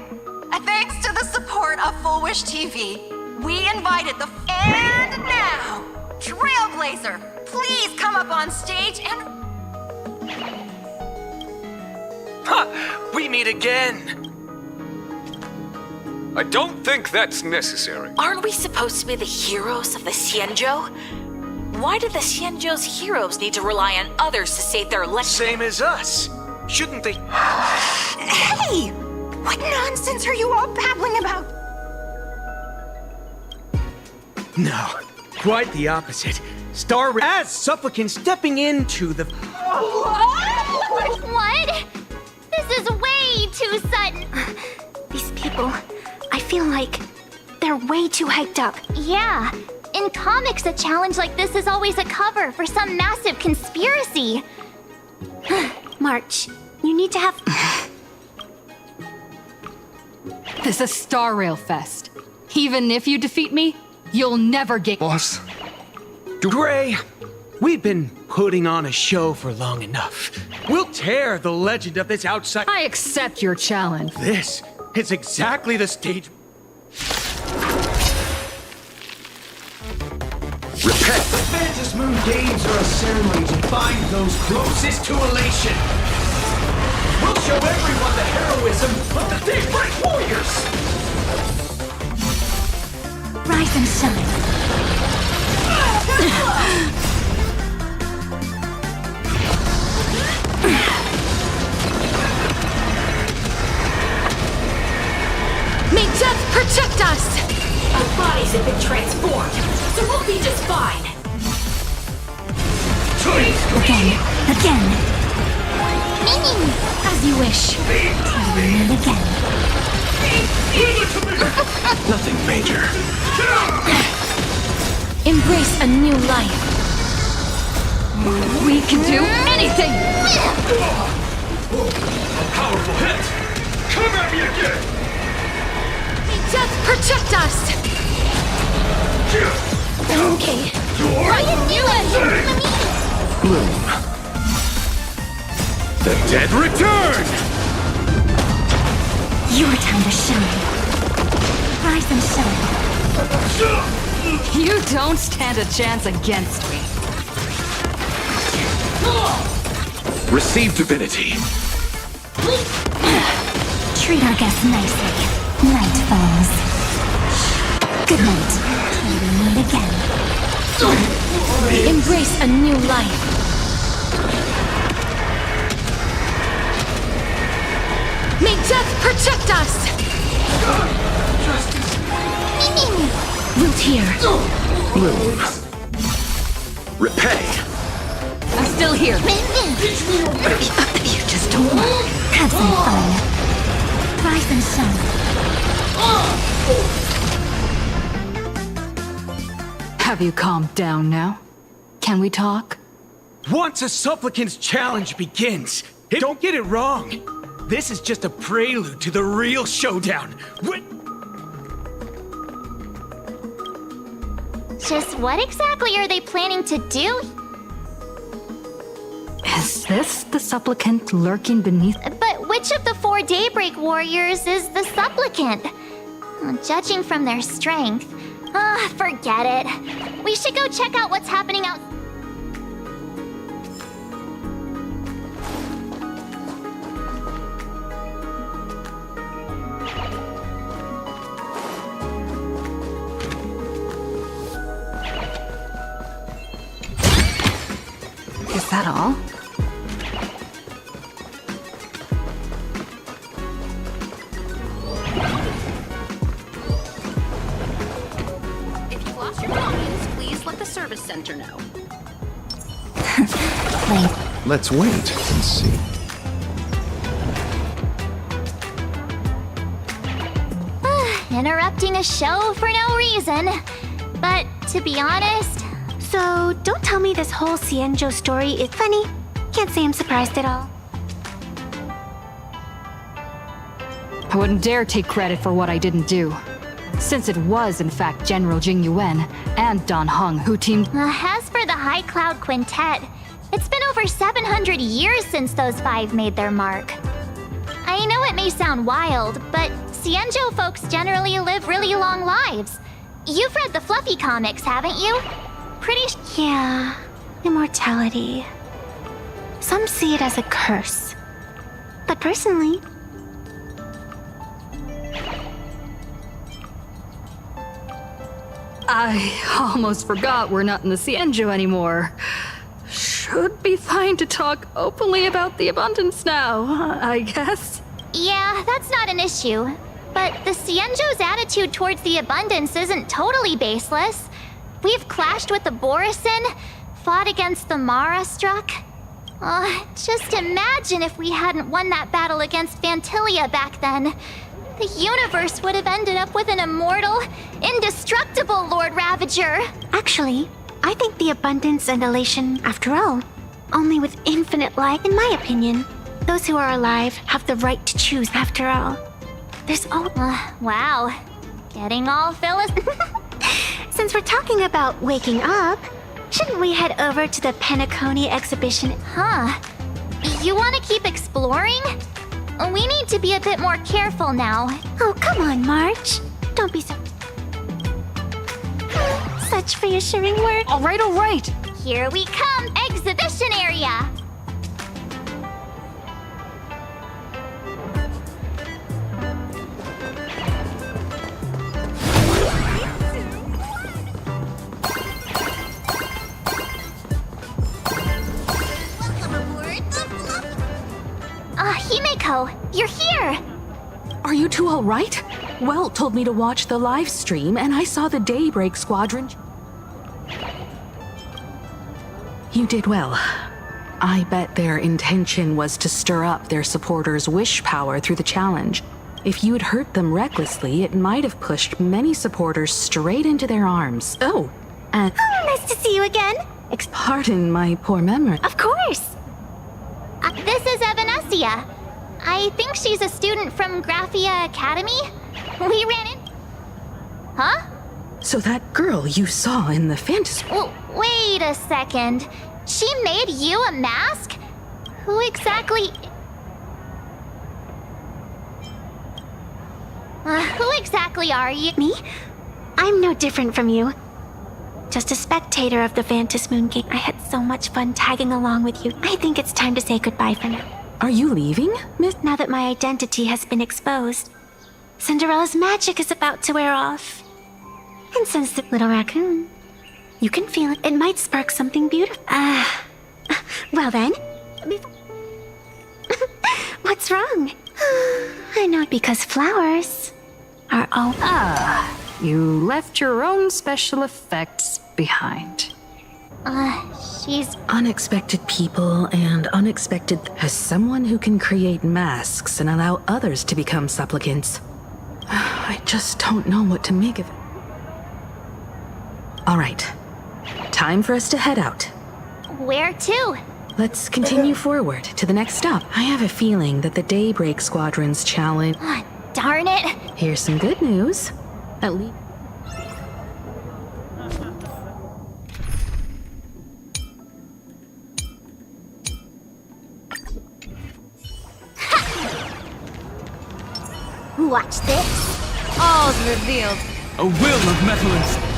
Thanks to the support of Full Wish TV, we invited the... And now, Trailblazer, please come up on stage and... Ha! We meet again! I don't think that's necessary. Aren't we supposed to be the heroes of the Xianzhou? Why do the Xianzhou's heroes need to rely on others to save their lives? Same as us. Shouldn't they? Hey! What nonsense are you all babbling about? No, quite the opposite. Star Rail as supplicant stepping into the... What? This is way too sudden. These people, I feel like they're way too hyped up. Yeah. In comics, a challenge like this is always a cover for some massive conspiracy. March, you need to have... This is Star Rail Fest. Even if you defeat me, you'll never get... Boss. Gray, we've been putting on a show for long enough. We'll tear the legend of this outside... I accept your challenge. This is exactly the stage... Repent! The Phantom Moon Games are a ceremony to bind those closest to elation. We'll show everyone the heroism of the Daybreak Warriors! Rise and shine. May death protect us! Our bodies have been transformed, so we'll be just fine. Again. As you wish. And again. Nothing major. Embrace a new life. We can do anything! A powerful hit! Come at me again! May death protect us! Okay. Bloom. The dead return! Your time to shine. Rise and shine. You don't stand a chance against me. Receive divinity. Treat our guests nicely. Night falls. Good night. Till we meet again. Embrace a new life. May death protect us! Root here. Bloom. Repay. I'm still here. You just don't work. Have some fun. Rise and shine. Have you calmed down now? Can we talk? Once a supplicant's challenge begins, don't get it wrong. This is just a prelude to the real showdown. Just what exactly are they planning to do? Is this the supplicant lurking beneath? But which of the 4 Daybreak Warriors is the supplicant? Judging from their strength. Forget it. We should go check out what's happening out. Is that all? If you've lost your belongings, please let the service center know. Let's wait and see. Interrupting a show for no reason. But to be honest, So, don't tell me this whole Cienjo story is funny. Can't say I'm surprised at all. I wouldn't dare take credit for what I didn't do. Since it was, in fact, General Jing Yuan and Dan Heng who teamed. as for the High Cloud Quintet, it's been over 700 years since those 5 made their mark. I know it may sound wild, but Cienjo folks generally live really long lives. You've read the Fluffy comics, haven't you? Yeah, immortality. Some see it as a curse. But personally, I almost forgot we're not in the Cienjo anymore. Should be fine to talk openly about the abundance now, I guess. Yeah, that's not an issue. But the Cienjo's attitude towards the abundance isn't totally baseless. We've clashed with the Borisin, fought against the Mara Struck. Just imagine if we hadn't won that battle against Vantilia back then. The universe would have ended up with an immortal, indestructible Lord Ravager. actually, I think the abundance and elation, after all, only with infinite life, in my opinion. Those who are alive have the right to choose, after all. There's all. Wow. Getting all Since we're talking about waking up, shouldn't we head over to the Penacony exhibition? You want to keep exploring? We need to be a bit more careful now. Oh, come on, March. Don't be so. Such reassuring words. All right. Here we come, exhibition area. Himiko, you're here! Are you two all right? Welt told me to watch the live stream, and I saw the Daybreak Squadron. You did well. I bet their intention was to stir up their supporters' wish power through the challenge. If you'd hurt them recklessly, it might have pushed many supporters straight into their arms. Oh, and... Oh, nice to see you again. Pardon my poor memory. Of course. This is Evanescia. I think she's a student from Graphia Academy. We ran in... Huh? So that girl you saw in the fantasy... Wait a second. She made you a mask? Who exactly... who exactly are you? Me? I'm no different from you. Just a spectator of the Vantis Moon game. I had so much fun tagging along with you. I think it's time to say goodbye for now. Are you leaving, Miss? Now that my identity has been exposed, Cinderella's magic is about to wear off. And since the little raccoon, you can feel it. It might spark something beautiful. Well then, what's wrong? I know, because flowers are all... You left your own special effects behind. She's... Unexpected people and unexpected... As someone who can create masks and allow others to become supplicants, I just don't know what to make of it. All right. Time for us to head out. Where to? Let's continue forward to the next stop. I have a feeling that the Daybreak Squadron's challenge... Darn it! Here's some good news. At least... Watch this. All's revealed. A will of metal and...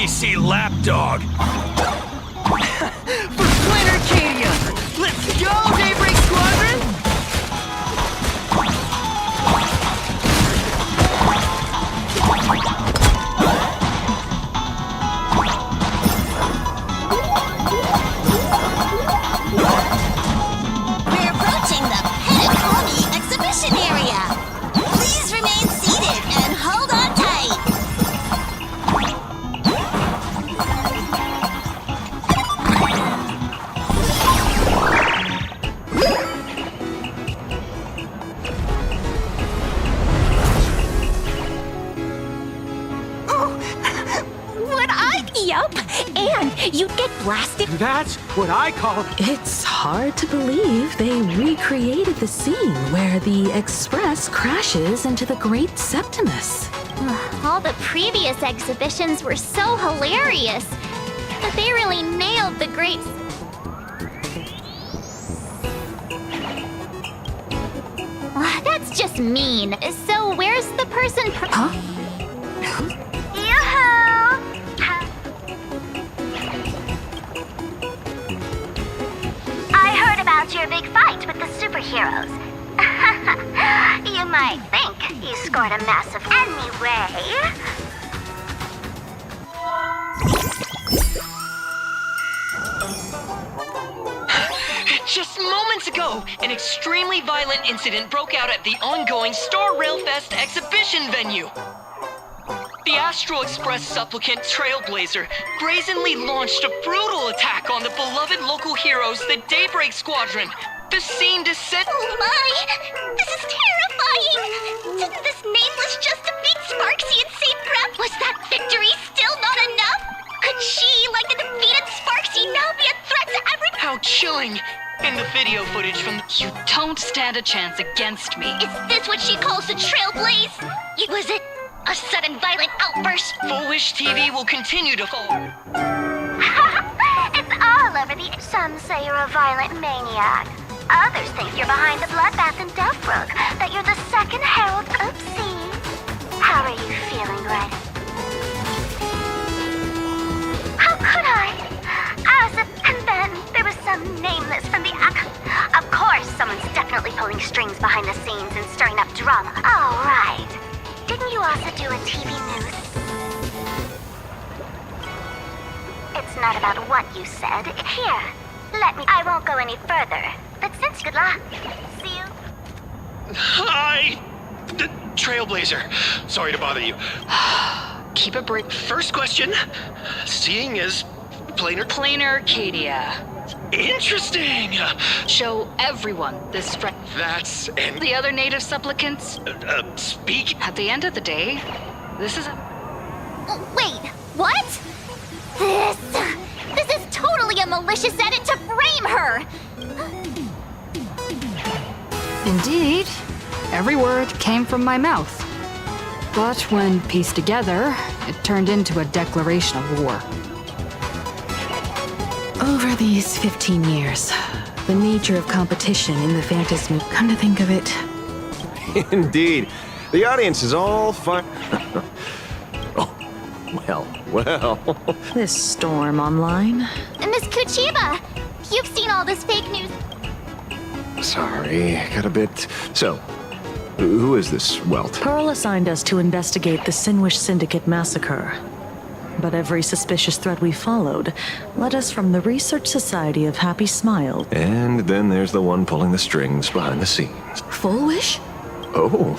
see lapdog. For Flynn Arcadia! Let's go, Daybreak Squadron! We're approaching the Penacony exhibition area. Please remain seated and hold on tight. Would I? Yup. And you'd get blasted. That's what I call... It's hard to believe they recreated the scene where the Express crashes into the Great Septimus. All the previous exhibitions were so hilarious, but they really nailed the great... That's just mean. So where's the person... Huh? Yoo-hoo! I heard about your big fight with the superheroes. You might think you scored a massive... Anyway... Just moments ago, an extremely violent incident broke out at the ongoing Star Rail Fest exhibition venue. The Astral Express supplicant Trailblazer brazenly launched a brutal attack on the beloved local heroes, the Daybreak Squadron. The scene descended... Oh my! This is terrifying! Didn't this nameless just defeat Sparksy and save Breath? Was that victory still not enough? Could she, like the defeated Sparksy, now be a threat to everyone? How chilling! In the video footage from the... You don't stand a chance against me. Is this what she calls a trailblaze? Was it a sudden violent outburst? Full Wish TV will continue to fall. It's all over the... Some say you're a violent maniac. Others think you're behind the bloodbath in Deathbrook, that you're the second herald. Oopsie. How are you feeling right? How could I? And then there was some nameless from the... Of course, someone's definitely pulling strings behind the scenes and stirring up drama. Oh, right. Didn't you also do a TV news? It's not about what you said. Here, let me... I won't go any further. But since good luck. See you. Hi! Trailblazer. Sorry to bother you. Keep it brief. First question. Seeing as planar... Planar Arcadia. Interesting! Show everyone this strength. That's... and... The other native supplicants? Speak? At the end of the day, this is a... Wait, what? This is totally a malicious edit to frame her! Indeed, every word came from my mouth. But when pieced together, it turned into a declaration of war. Over these 15 years, the nature of competition in the Phantasm... Come to think of it... Indeed. The audience is all fun. Oh, well. This storm online... Miss Kuchiba, you've seen all this fake news. Sorry, got a bit... So, who is this Welt? Pearl assigned us to investigate the Sinwish Syndicate massacre. But every suspicious thread we followed led us from the Research Society of Happy Smile. And then there's the one pulling the strings behind the scenes. Full Wish? Oh,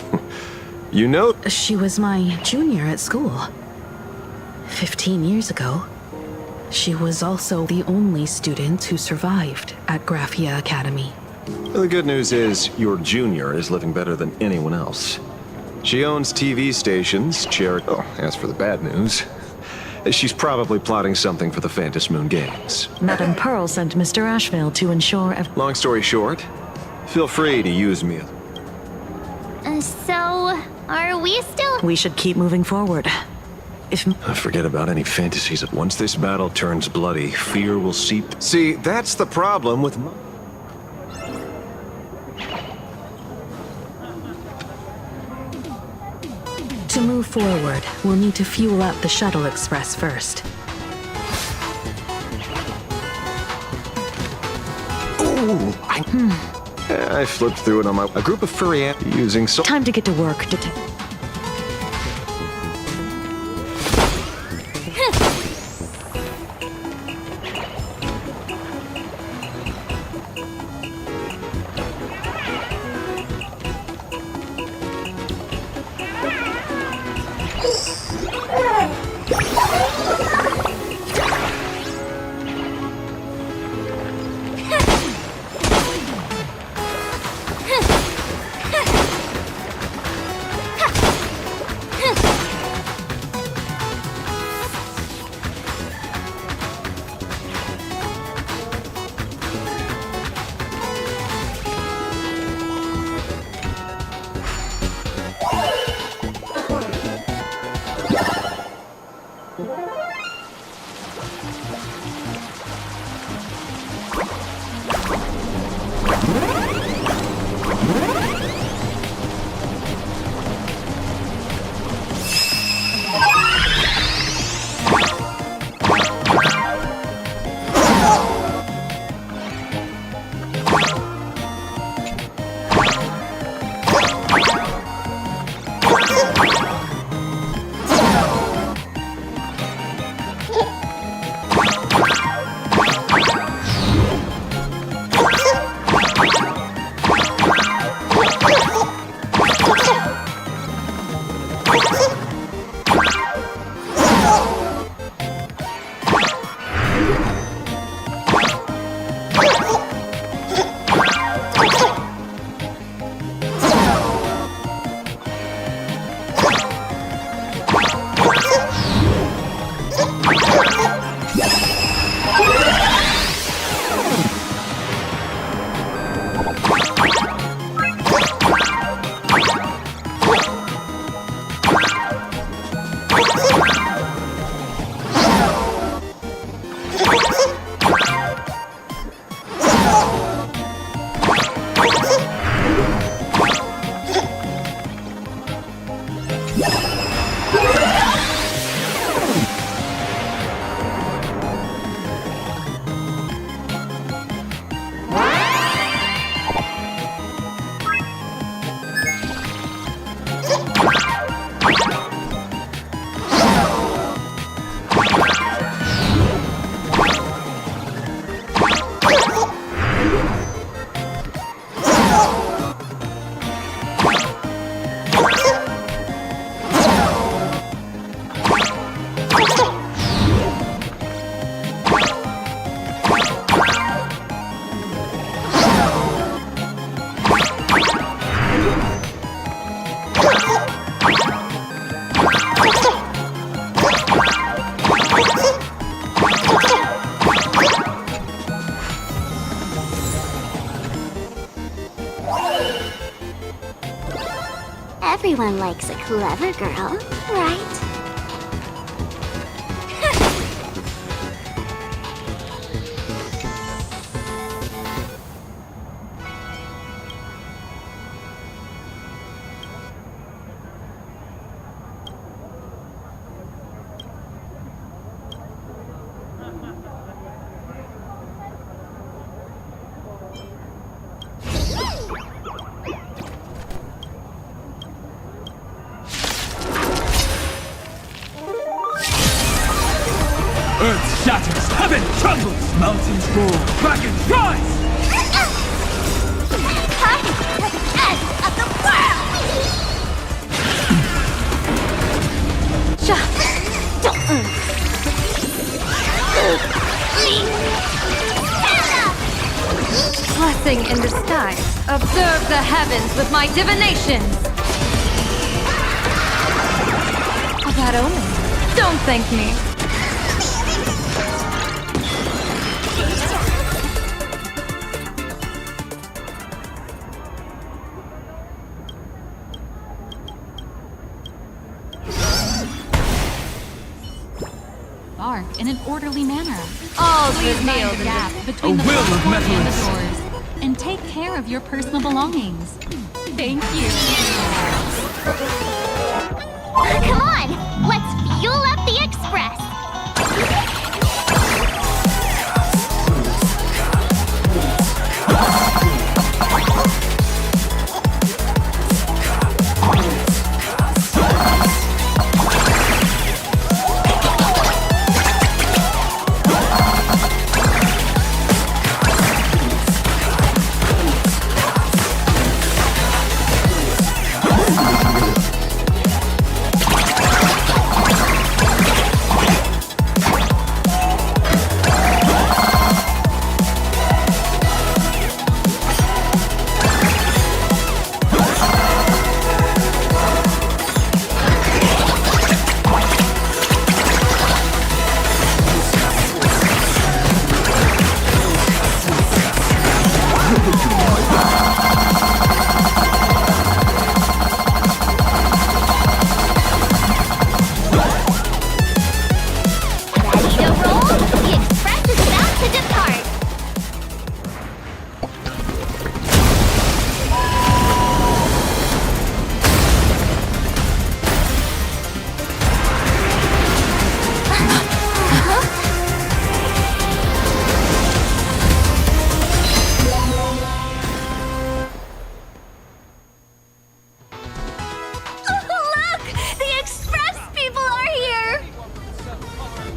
you know... She was my junior at school. 15 years ago. She was also the only student who survived at Graphia Academy. The good news is, your junior is living better than anyone else. She owns TV stations, Oh, as for the bad news, she's probably plotting something for the Phantas Moon Games. Madame Pearl sent Mr. Ashvale to ensure... Long story short, feel free to use me. So, are we still... We should keep moving forward. Forget about any fantasies. Once this battle turns bloody, fear will seep... See, that's the problem with... To move forward, we'll need to fuel up the Shuttle Express first. I flipped through it on a group of furry using so. Time to get to work, detective. Everyone likes a clever girl, right? Earth shatters, heaven trembles, mountains roar, dragons rise! I'm the end of the world! Blessing in disguise. Observe the heavens with my divinations. A bad omen. Don't thank me. In an orderly manner. All Please reveal mind the gap between the will of platform and the metals. doors, and take care of your personal belongings. Thank you. Come on, let's fuel up the express.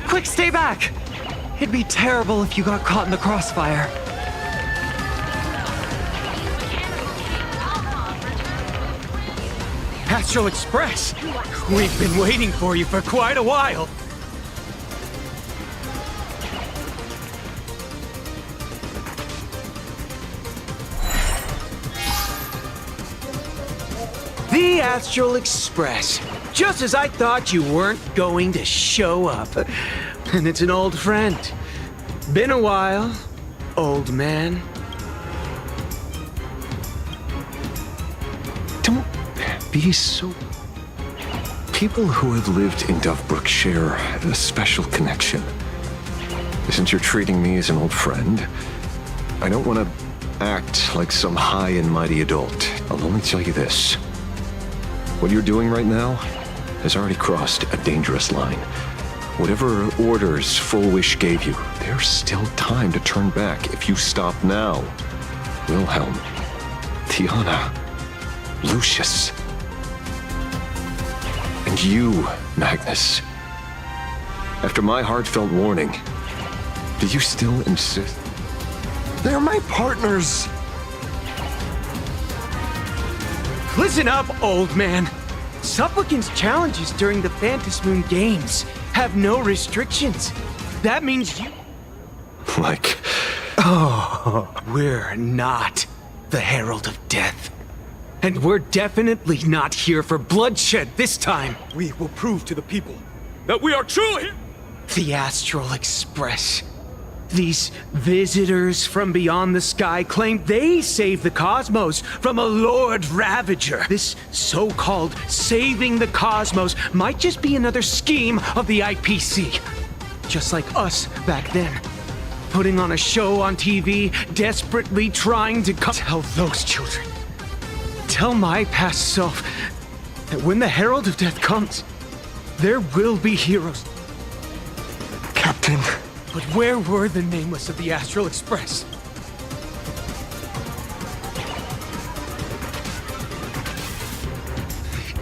Quick, stay back! It'd be terrible if you got caught in the crossfire. Astral Express! We've been waiting for you for quite a while. The Astral Express. Just as I thought you weren't going to show up. And it's an old friend. Been a while, old man. Don't be so... People who have lived in Dovebrook share a special connection. Since you're treating me as an old friend, I don't want to act like some high and mighty adult. I'll only tell you this. What you're doing right now has already crossed a dangerous line. Whatever orders Full Wish gave you, there's still time to turn back if you stop now. Wilhelm, Tiana, Lucius, and you, Magnus. After my heartfelt warning, do you still insist? They're my partners! Listen up, old man. Supplicants' challenges during the Phantom Moon Games have no restrictions. That means you... Like... Oh, we're not the Herald of Death. And we're definitely not here for bloodshed this time. We will prove to the people that we are truly... The Astral Express. These visitors from beyond the sky claim they saved the cosmos from a Lord Ravager. This so-called saving the cosmos might just be another scheme of the IPC. Just like us back then. Putting on a show on TV, desperately trying to tell those children. Tell my past self that when the Herald of Death comes, there will be heroes. Captain... But where were the nameless of the Astral Express?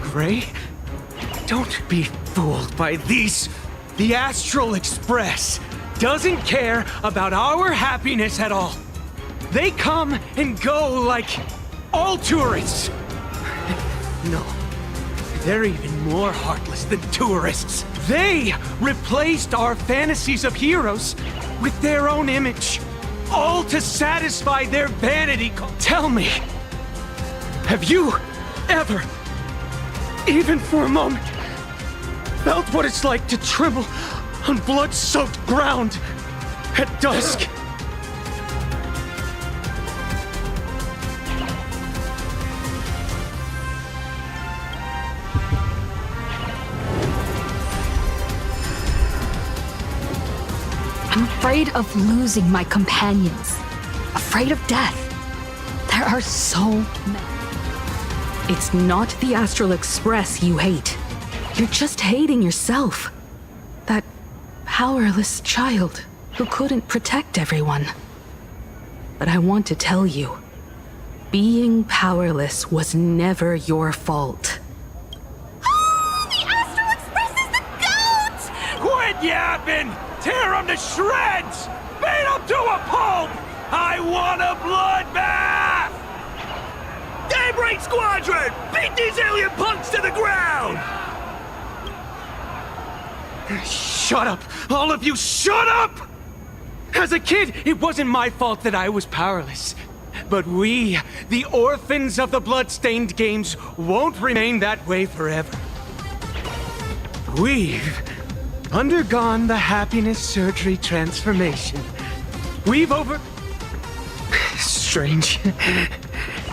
Gray? Don't be fooled by these. The Astral Express doesn't care about our happiness at all. They come and go like all tourists. No, they're even more heartless than tourists. They replaced our fantasies of heroes with their own image, all to satisfy their vanity. Tell me, have you ever, even for a moment, felt what it's like to tremble on blood-soaked ground at dusk? I'm afraid of losing my companions. Afraid of death. There are so many. It's not the Astral Express you hate. You're just hating yourself. That powerless child who couldn't protect everyone. But I want to tell you, being powerless was never your fault. The Astral Express is the GOAT! Quit yapping! Tear them to shreds! Beat them to a pulp! I want a bloodbath! Daybreak Squadron! Beat Take these alien punks to the ground! Shut up! All of you, shut up! As a kid, it wasn't my fault that I was powerless. But we, the orphans of the blood-stained games, won't remain that way forever. We've undergone the happiness surgery transformation. We've Strange.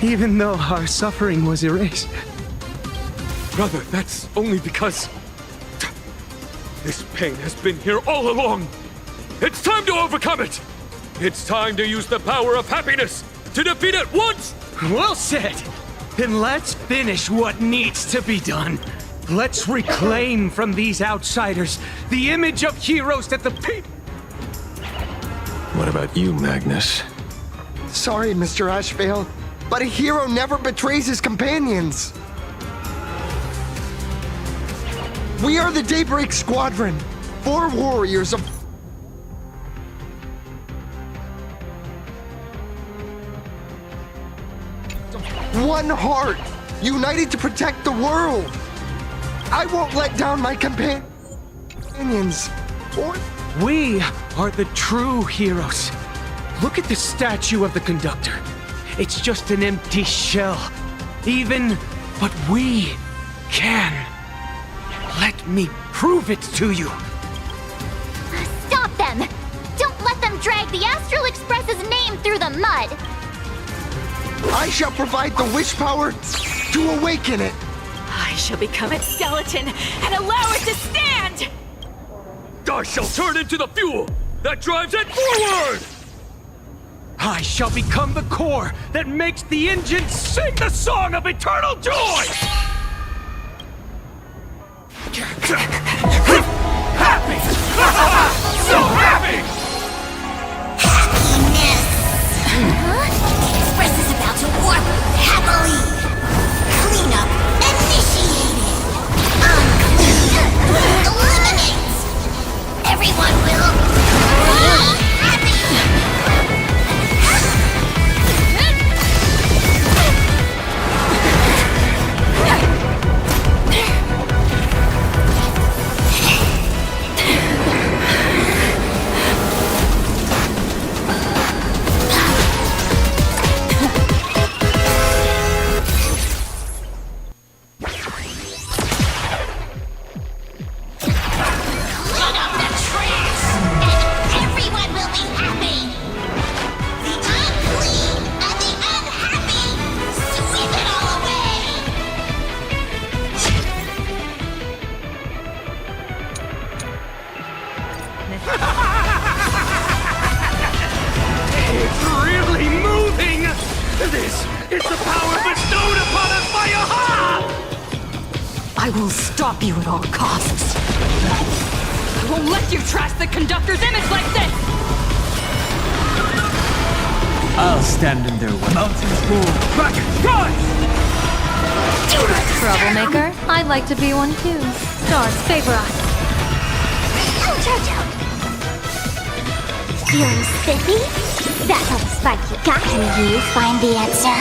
Even though our suffering was erased. Brother, that's only because... this pain has been here all along. It's time to overcome it! It's time to use the power of happiness to defeat it once! Well said! Then let's finish what needs to be done. Let's reclaim from these outsiders the image of heroes that the people... What about you, Magnus? Sorry, Mr. Ashvale, but a hero never betrays his companions. We are the Daybreak Squadron, 4 warriors of... one heart, united to protect the world. I won't let down my companions. We are the true heroes. Look at the statue of the conductor. It's just an empty shell. But we can. Let me prove it to you. Stop them! Don't let them drag the Astral Express's name through the mud! I shall provide the wish power to awaken it. I shall become its skeleton and allow it to stand! I shall turn into the fuel that drives it forward! I shall become the core that makes the engine sing the song of eternal joy! Happy! So happy! Happiness! The Express is about to warp happily! Cleanup initiated! Eliminate! Everyone will be happy! It's really moving! This is the power bestowed upon us by Aha! I will stop you at all costs. I won't let you trash the conductor's image like this! I'll stand in their way. Mountains move. Troublemaker? I'd like to be one too. Stars favor us. Feeling spiffy? That little spark you got. Can you find the answer?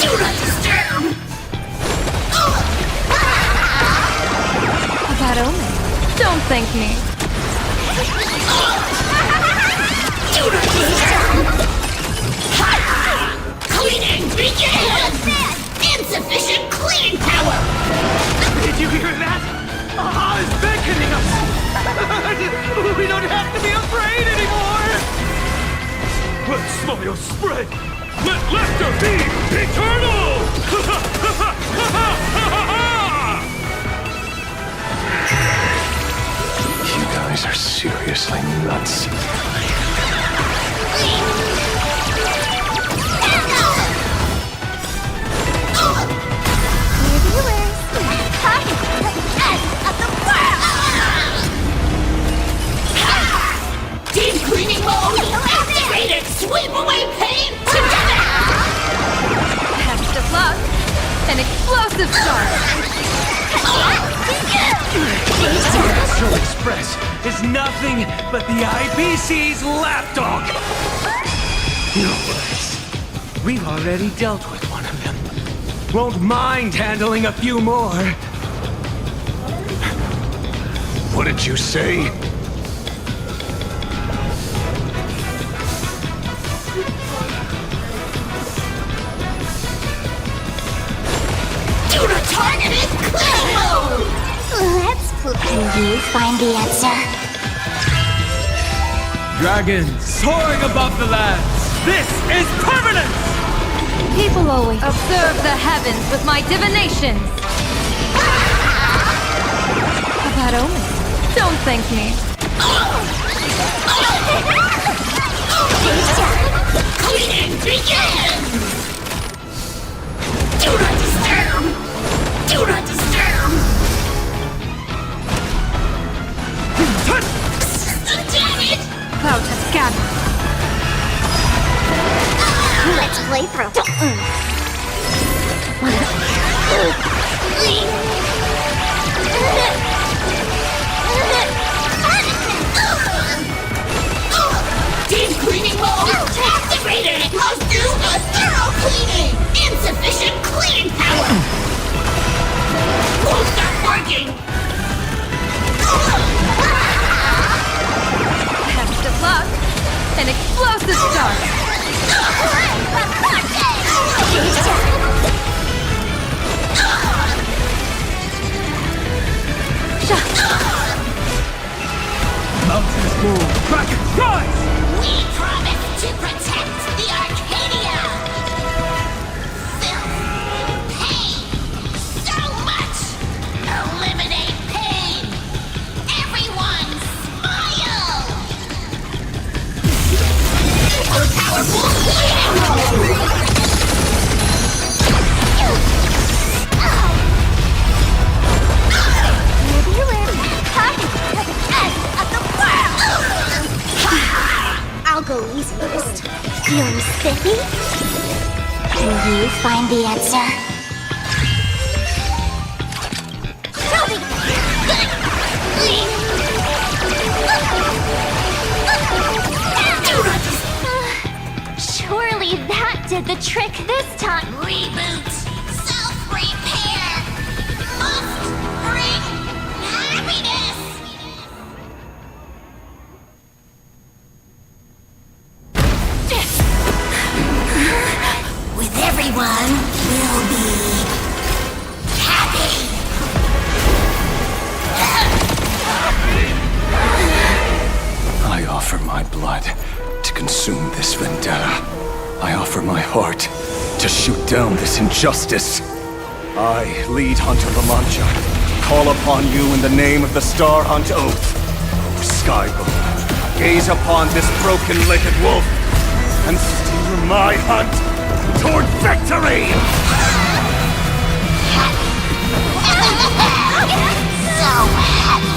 Do not disturb! A bad omen. Don't thank me. Do not disturb! Cleaning begins! Insufficient cleaning power! Did you hear that? Aha is beckoning us! We don't have to be afraid anymore! Let smile spread! Let laughter be eternal! You guys are seriously nuts. Deep cleaning mode activated! Sweep away pain together! Best of luck. An explosive start. Astral Express is nothing but the IPC's lapdog! No worries. We've already dealt with one of them. Won't mind handling a few more. What did you say? Tutor target is clear mode! Let's can you find the answer? Dragons soaring above the lands! This is permanence! People always observe the heavens with my divinations. A bad omen. Don't thank me. The cleaning begins! Do not disturb! Do not disturb! Damn it! Cloud has gathered. Let's play pro. Deep cleaning mode activated! Must do a thorough cleaning! Insufficient cleaning power! Won't stop working! Best of luck. An explosive start. Mountains move, Kraken rise! We promise to protect the Arcadia! Filth, pain, so much! Eliminate pain! Everyone, smile! Super powerful cleaning mode! I'll go easy first. Feeling spiffy? Can you find the answer? Surely that did the trick this time. Reboot! Self-repair! Must bring happiness! With everyone, we'll be happy! I offer my blood to consume this vendetta. I offer my heart to shoot down this injustice. I, lead Hunter La Mancha, call upon you in the name of the Star Hunt Oath. O Skybow, gaze upon this broken-legged wolf and steer my hunt toward victory! So happy!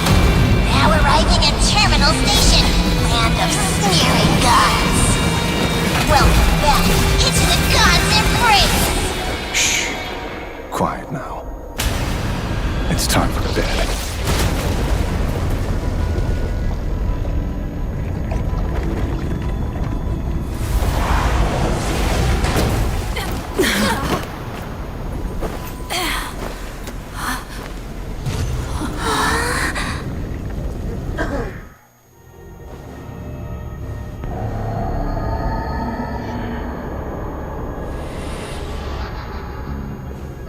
Now arriving at Terminal Station, land of sneering gods! Welcome back into the gods' embrace! Shh. Quiet now. It's time for bed.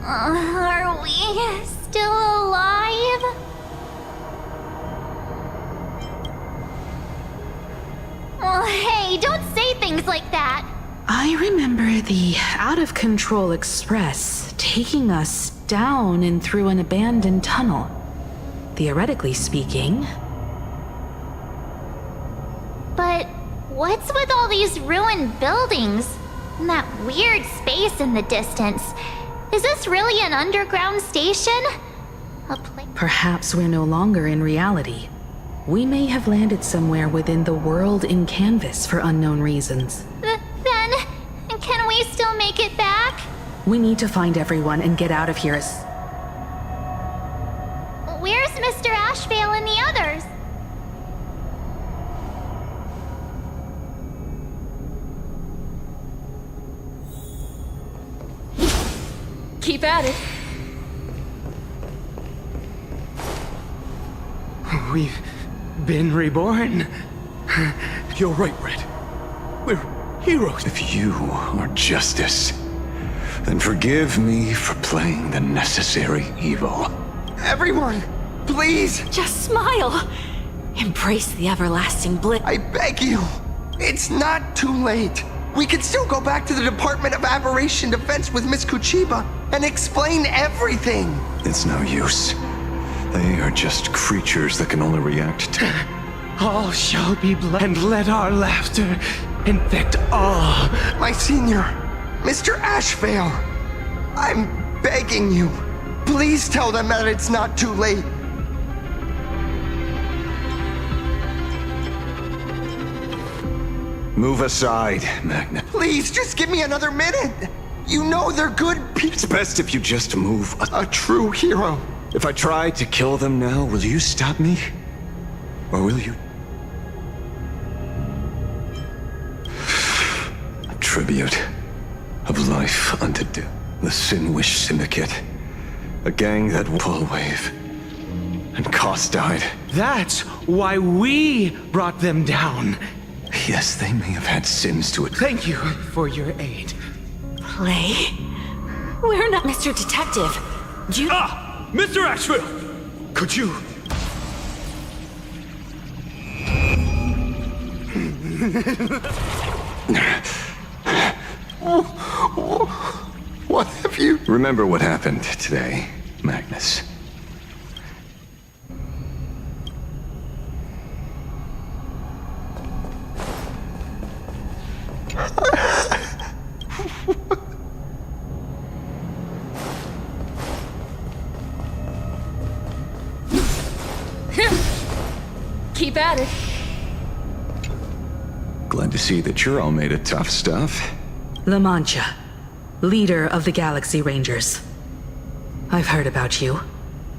Are we still alive? Oh, hey, don't say things like that. I remember the out-of-control express taking us down and through an abandoned tunnel. Theoretically speaking. But what's with all these ruined buildings? And that weird space in the distance? Is this really an underground station? A place? Perhaps we're no longer in reality. We may have landed somewhere within the world in canvas for unknown reasons. Then, can we still make it back? We need to find everyone and get out of here as... Where's Mr. Ashvale and the others? Keep at it. We've been reborn. You're right, Red. We're heroes. If you are justice, then forgive me for playing the necessary evil. Everyone, please! Just smile. Embrace the everlasting bliss. I beg you! It's not too late. We can still go back to the Department of Aberration Defense with Miss Kuchiba and explain everything. It's no use. They are just creatures that can only react to... All shall be blessed, and let our laughter infect all. My senior, Mr. Ashvale, I'm begging you. Please tell them that it's not too late. Move aside, Magna. Please, just give me another minute. You know they're good people. It's best if you just move. A true hero. If I try to kill them now, will you stop me? Or will you? A tribute of life unto death. The Sin-Wish Syndicate. A gang that pull wave. And Koss died. That's why we brought them down. Yes, they may have had sins to it. Thank you for your aid. Play? We're not... Mr. Detective, you... Ah! Mr. Asheville! Could you... What have you... Remember what happened today, Magnus. Keep at it. Glad to see that you're all made of tough stuff. La Mancha, leader of the Galaxy Rangers. I've heard about you,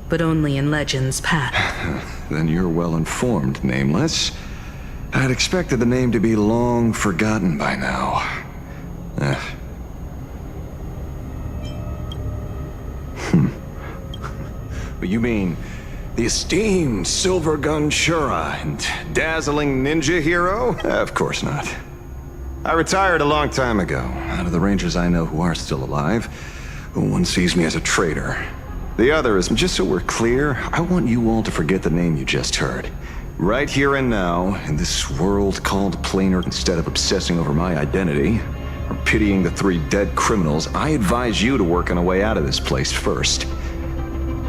but only in legends past. Then you're well informed, Nameless. I'd expected the name to be long forgotten by now. But you mean the esteemed Silver Gun Shura and dazzling ninja hero? Of course not. I retired a long time ago. Out of the Rangers I know who are still alive, one sees me as a traitor. The other is, just so we're clear, I want you all to forget the name you just heard. Right here and now, in this world called Planar, instead of obsessing over my identity, or pitying the 3 dead criminals, I advise you to work on a way out of this place first.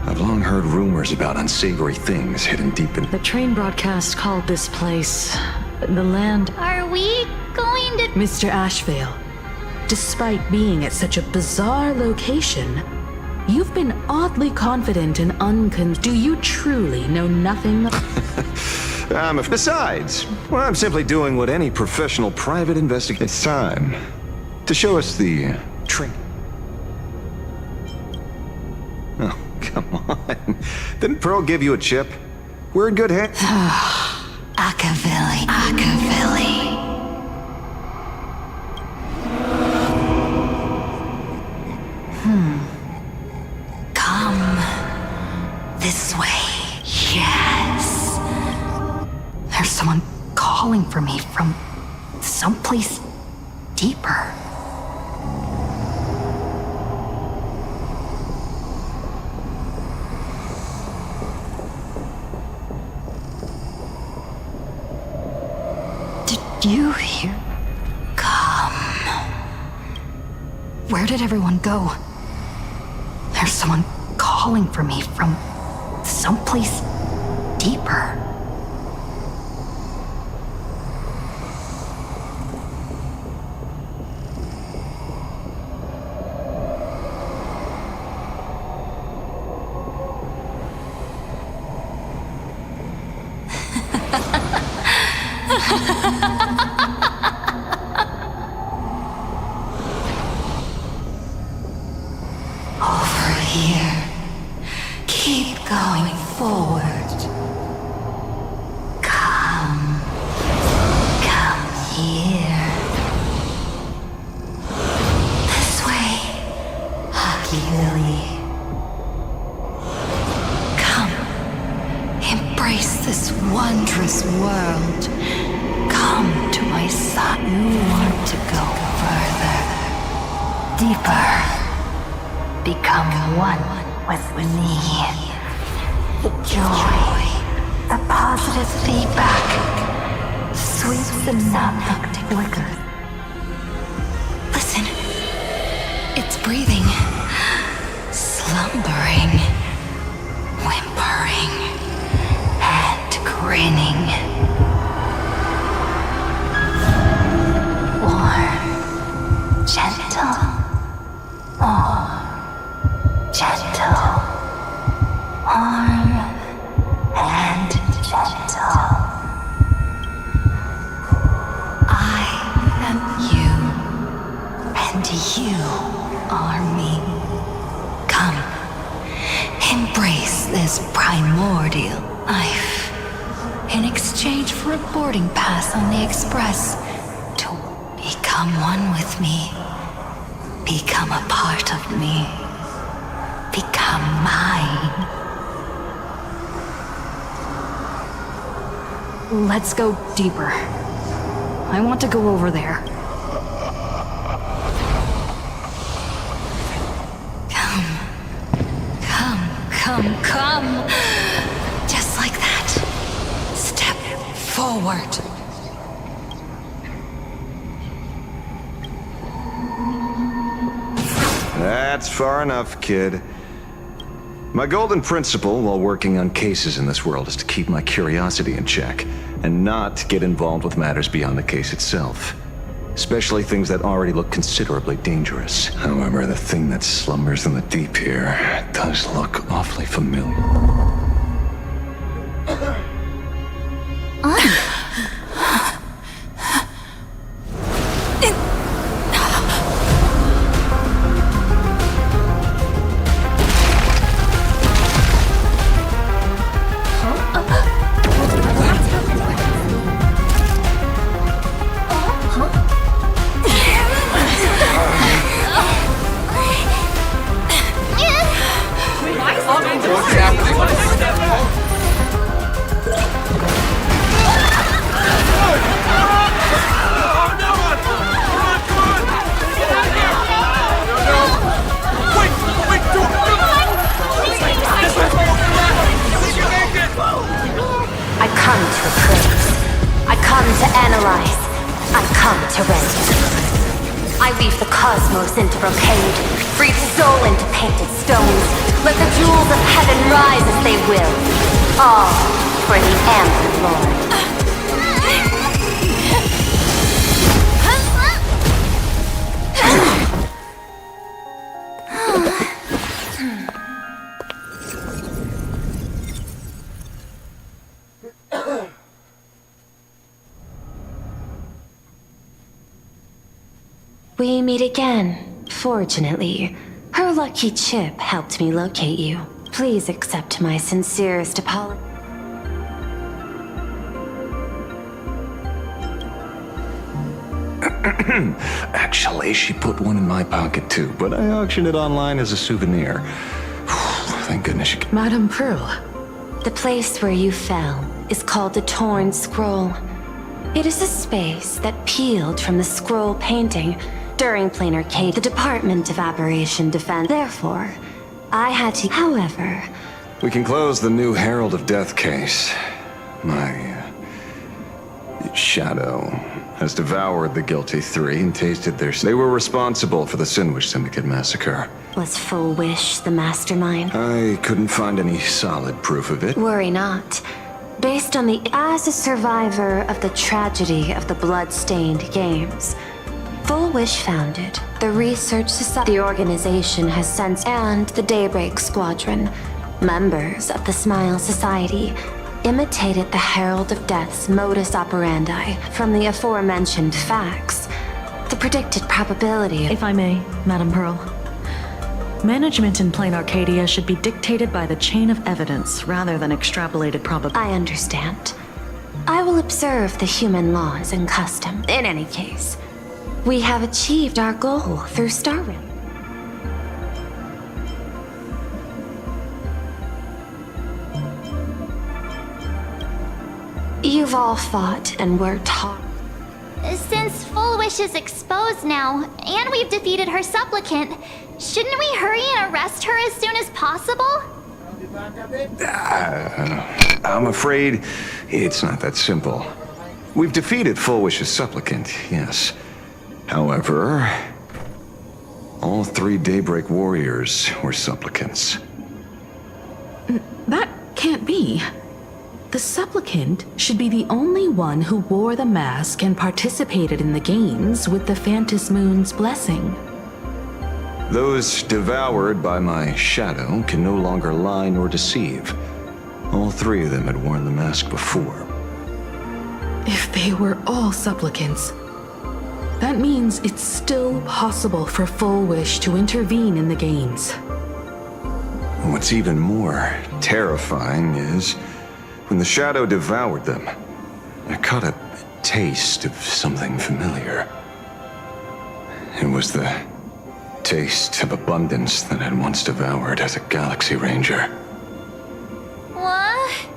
I've long heard rumors about unsavory things hidden deep in... The train broadcast called this place the land... Are we going to... Mr. Ashvale, despite being at such a bizarre location, you've been oddly confident and Do you truly know nothing? Besides, well, I'm simply doing what any professional private investigator... It's time to show us the train. Oh, come on. Didn't Pearl give you a chip? We're in good hands. Akavilli. Come this way. Yes. There's someone calling for me from someplace deeper. Did you hear? Come. Where did everyone go? There's someone calling for me from someplace deeper. Over here. Keep going forward. Come here. This way, Aki Lily. dangerous world. Come to my side. You want to go further, deeper. Become one with me. The joy, the positive feedback, sweeps the nothing to flicker. Listen, it's breathing, slumbering, whimpering, and grinning. Warm, gentle, more gentle, warm, and gentle. I am you, and you are me. Come, embrace this primordial life in exchange for a boarding pass on the Express to become one with me, become a part of me, become mine. Let's go deeper. I want to go over there. Come. Just like that. Step forward. That's far enough, kid. My golden principle while working on cases in this world is to keep my curiosity in check and not get involved with matters beyond the case itself. Especially things that already look considerably dangerous. However, the thing that slumbers in the deep here does look awfully familiar. Into brocade, breathe soul into painted stones. Let the jewels of heaven rise as they will. All for the Amber Lord. We meet again. Fortunately, her lucky chip helped me locate you. Please accept my sincerest apology. Actually, she put one in my pocket too, but I auctioned it online as a souvenir. Thank goodness you... Madame Pearl. The place where you fell is called the Torn Scroll. It is a space that peeled from the scroll painting during planar K, the Department of Aberration Defense. Therefore, I had to... However... We can close the new Herald of Death case. My... shadow has devoured the guilty three and tasted their... They were responsible for the Sinwish Syndicate massacre. Was Full Wish the mastermind? I couldn't find any solid proof of it. Worry not. Based on the... As a survivor of the tragedy of the Blood-Stained Games, Full Wish founded the Research Society. The organization has since... And the Daybreak Squadron, members of the Smile Society, imitated the Herald of Death's modus operandi from the aforementioned facts. The predicted probability... If I may, Madame Pearl. Management in Plain Arcadia should be dictated by the chain of evidence rather than extrapolated probability. I understand. I will observe the human laws and custom. In any case, we have achieved our goal through Star Rail. You've all fought and worked hard. Since Full Wish is exposed now, and we've defeated her supplicant, shouldn't we hurry and arrest her as soon as possible? I'm afraid it's not that simple. We've defeated Full Wish's supplicant, yes. However, all 3 Daybreak warriors were supplicants. That can't be. The supplicant should be the only one who wore the mask and participated in the games with the Phantom Moon's blessing. Those devoured by my shadow can no longer lie nor deceive. All 3 of them had worn the mask before. If they were all supplicants, that means it's still possible for Full Wish to intervene in the games. What's even more terrifying is, when the shadow devoured them, I caught a taste of something familiar. It was the taste of abundance that I'd once devoured as a Galaxy Ranger. What?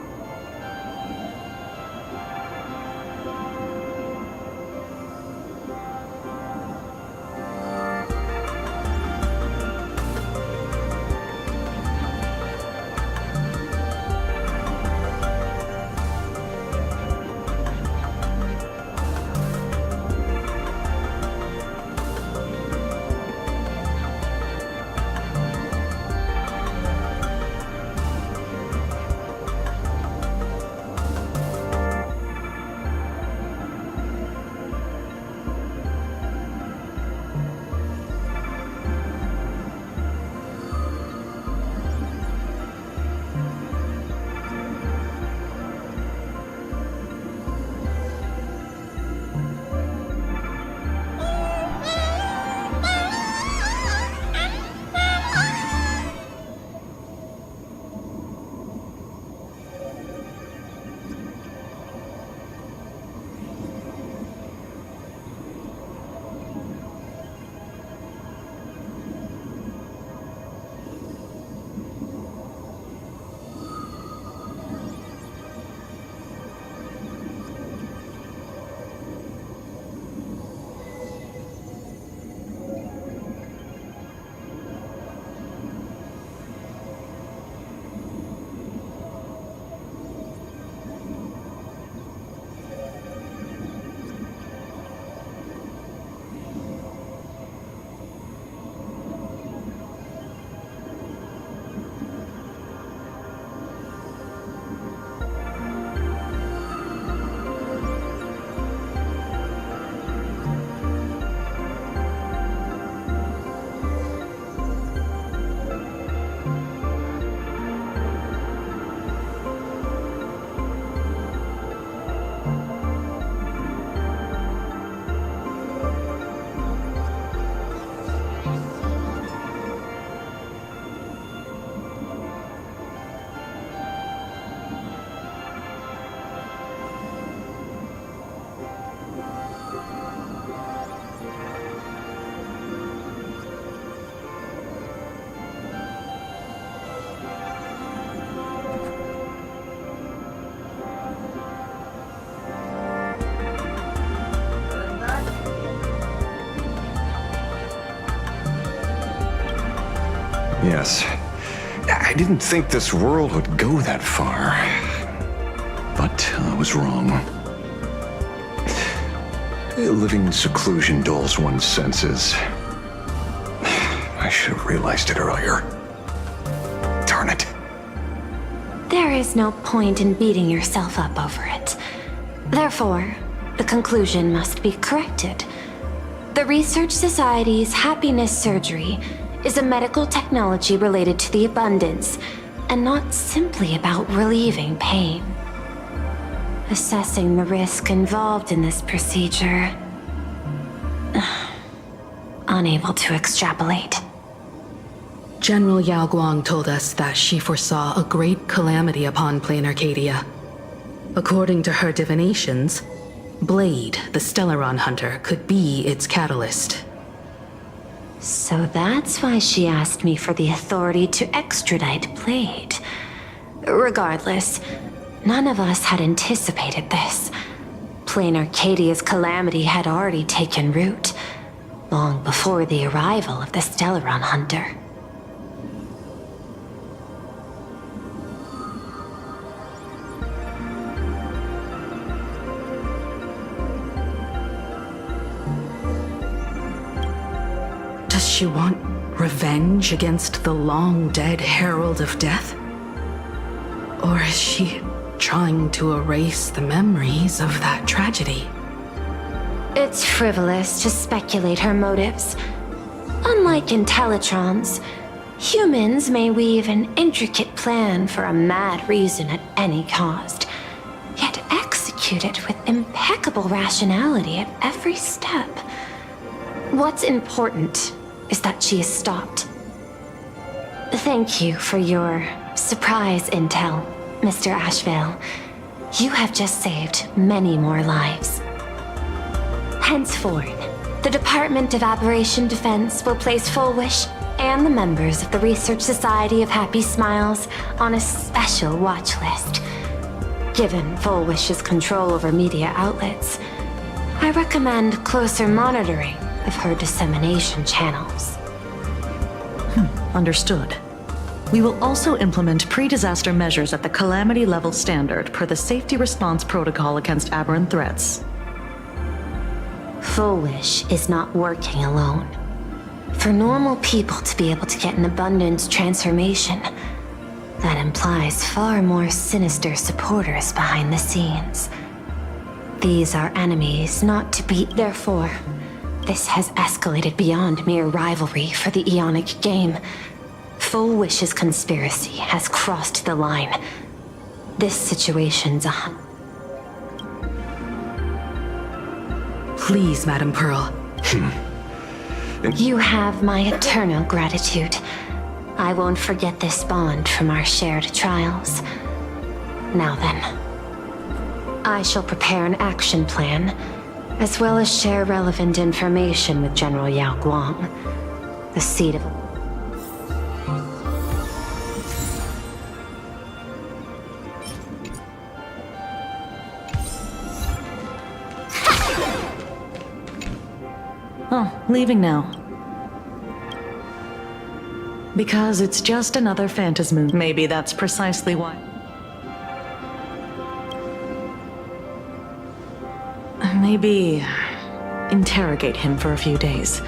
Yes. I didn't think this world would go that far. But I was wrong. Living in seclusion dulls one's senses. I should have realized it earlier. Darn it. There is no point in beating yourself up over it. Therefore, the conclusion must be corrected. The Research Society's happiness surgery is a medical technology related to the abundance, and not simply about relieving pain. Assessing the risk involved in this procedure. Unable to extrapolate. General Yao Guang told us that she foresaw a great calamity upon Plain Arcadia. According to her divinations, Blade, the Stellaron hunter, could be its catalyst. So that's why she asked me for the authority to extradite Blade. Regardless, None of us had anticipated this. Plain Arcadia's calamity had already taken root, long before the arrival of the Stellaron Hunter. Does she want revenge against the long-dead Herald of Death? Or is she trying to erase the memories of that tragedy? It's frivolous to speculate her motives. Unlike Intellitrons, humans may weave an intricate plan for a mad reason at any cost, yet execute it with impeccable rationality at every step. What's important is that she is stopped. Thank you for your surprise intel, Mr. Ashvale. You have just saved many more lives. Henceforth, the Department of Aberration Defense will place Full Wish and the members of the Research Society of Happy Smiles on a special watch list. Given Full Wish's control over media outlets, I recommend closer monitoring of her dissemination channels. Understood. We will also implement pre-disaster measures at the calamity level standard per the safety response protocol against aberrant threats. Full Wish is not working alone. For normal people to be able to get an abundance transformation, that implies far more sinister supporters behind the scenes. These are enemies not to beat, therefore. This has escalated beyond mere rivalry for the Ionic game. Full Wish's conspiracy has crossed the line. This situation's a Please, Madam Pearl. You have my eternal gratitude. I won't forget this bond from our shared trials. Now then, I shall prepare an action plan, as well as share relevant information with General Yao Guang, the seat of... Oh, leaving now. Because it's just another phantasm. Maybe that's precisely why. Maybe interrogate him for a few days.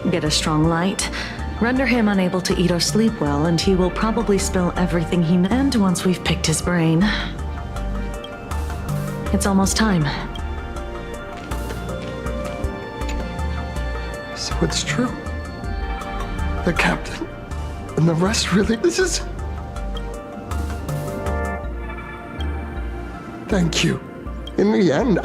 Get a strong light, render him unable to eat or sleep well, and he will probably spill everything he knows. And once we've picked his brain, it's almost time. So it's true. The captain and the rest really, this is... Thank you. In the end,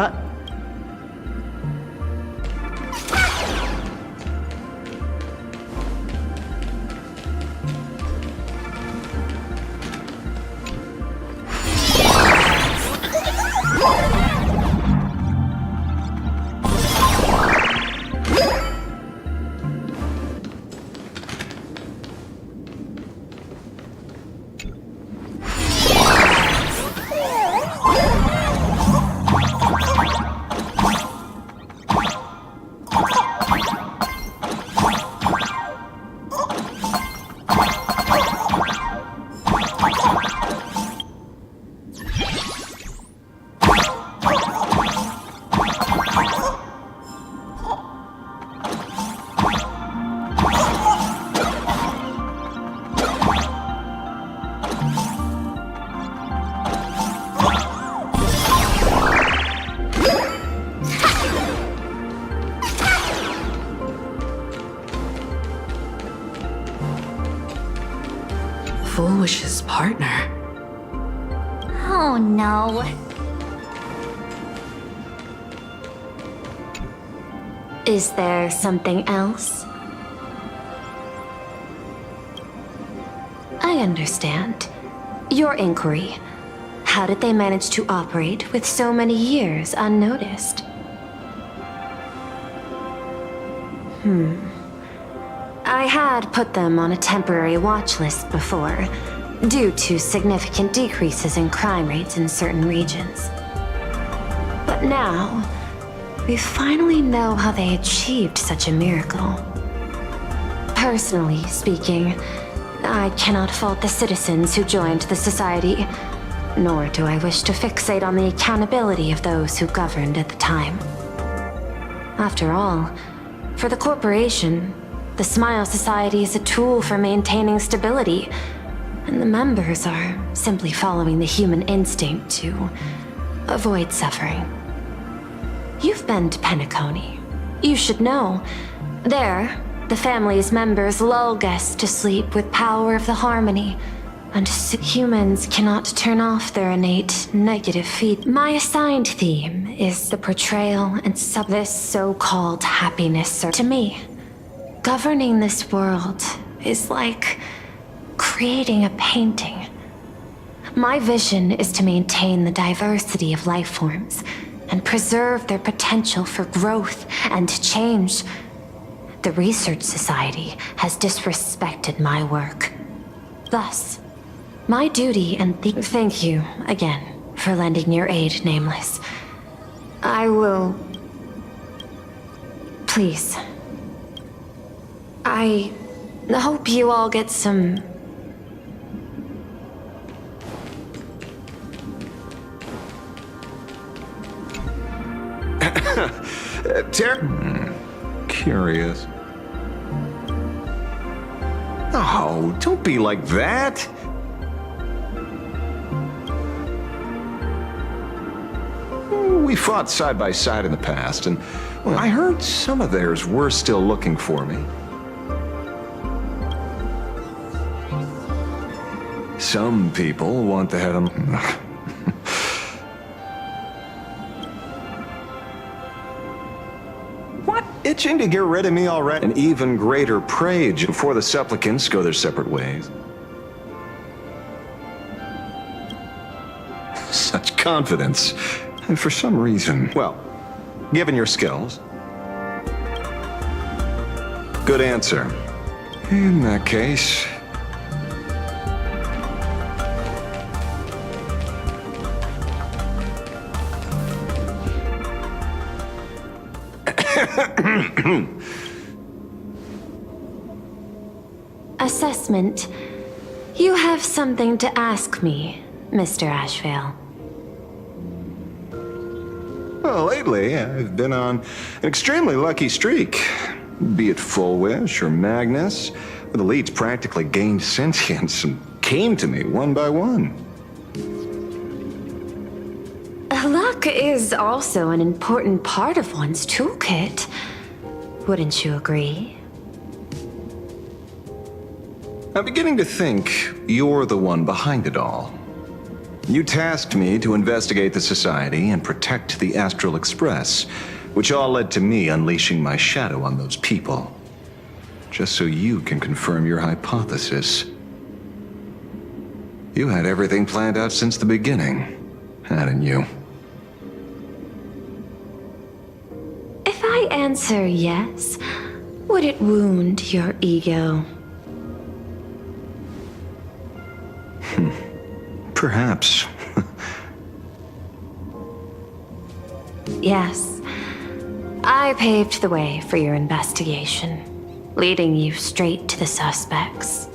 Full Wish's partner. Oh no. Is there something else? I understand. Your inquiry. How did they manage to operate with so many years unnoticed? I had put them on a temporary watch list before, due to significant decreases in crime rates in certain regions. But now, we finally know how they achieved such a miracle. Personally speaking, I cannot fault the citizens who joined the society, nor do I wish to fixate on the accountability of those who governed at the time. After all, for the corporation, the Smile Society is a tool for maintaining stability, and the members are simply following the human instinct to avoid suffering. You've been to Penacony. You should know. There, the family's members lull guests to sleep with power of the harmony, and humans cannot turn off their innate negative feed. My assigned theme is the portrayal and this so-called happiness. To me, governing this world is like creating a painting. My vision is to maintain the diversity of life forms and preserve their potential for growth and change. The Research Society has disrespected my work. Thus, my duty and thank you again for lending your aid, Nameless. I will... Please. I hope you all get some... Curious. Oh, don't be like that. We fought side by side in the past, and well, I heard some of theirs were still looking for me. Some people want the head of... What? Itching to get rid of me already? An even greater prey before the supplicants go their separate ways. Such confidence. And for some reason, well, given your skills. Good answer. In that case... Assessment. You have something to ask me, Mr. Ashvale. Well, lately, I've been on an extremely lucky streak. Be it Full Wish or Magnus, where the leads practically gained sentience and came to me one by one. Luck is also an important part of one's toolkit. Wouldn't you agree? I'm beginning to think you're the one behind it all. You tasked me to investigate the Society and protect the Astral Express, which all led to me unleashing my shadow on those people. Just so you can confirm your hypothesis. You had everything planned out since the beginning, hadn't you? If I answer yes, would it wound your ego? Perhaps. Yes. I paved the way for your investigation, leading you straight to the suspects.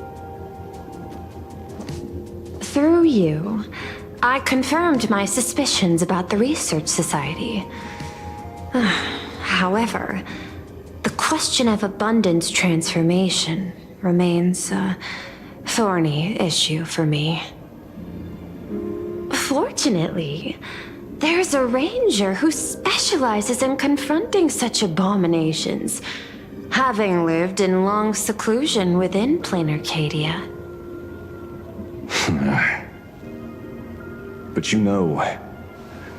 Through you, I confirmed my suspicions about the Research Society. However, the question of abundance transformation remains a thorny issue for me. Fortunately, there's a ranger who specializes in confronting such abominations, having lived in long seclusion within Planar Cadia. But you know,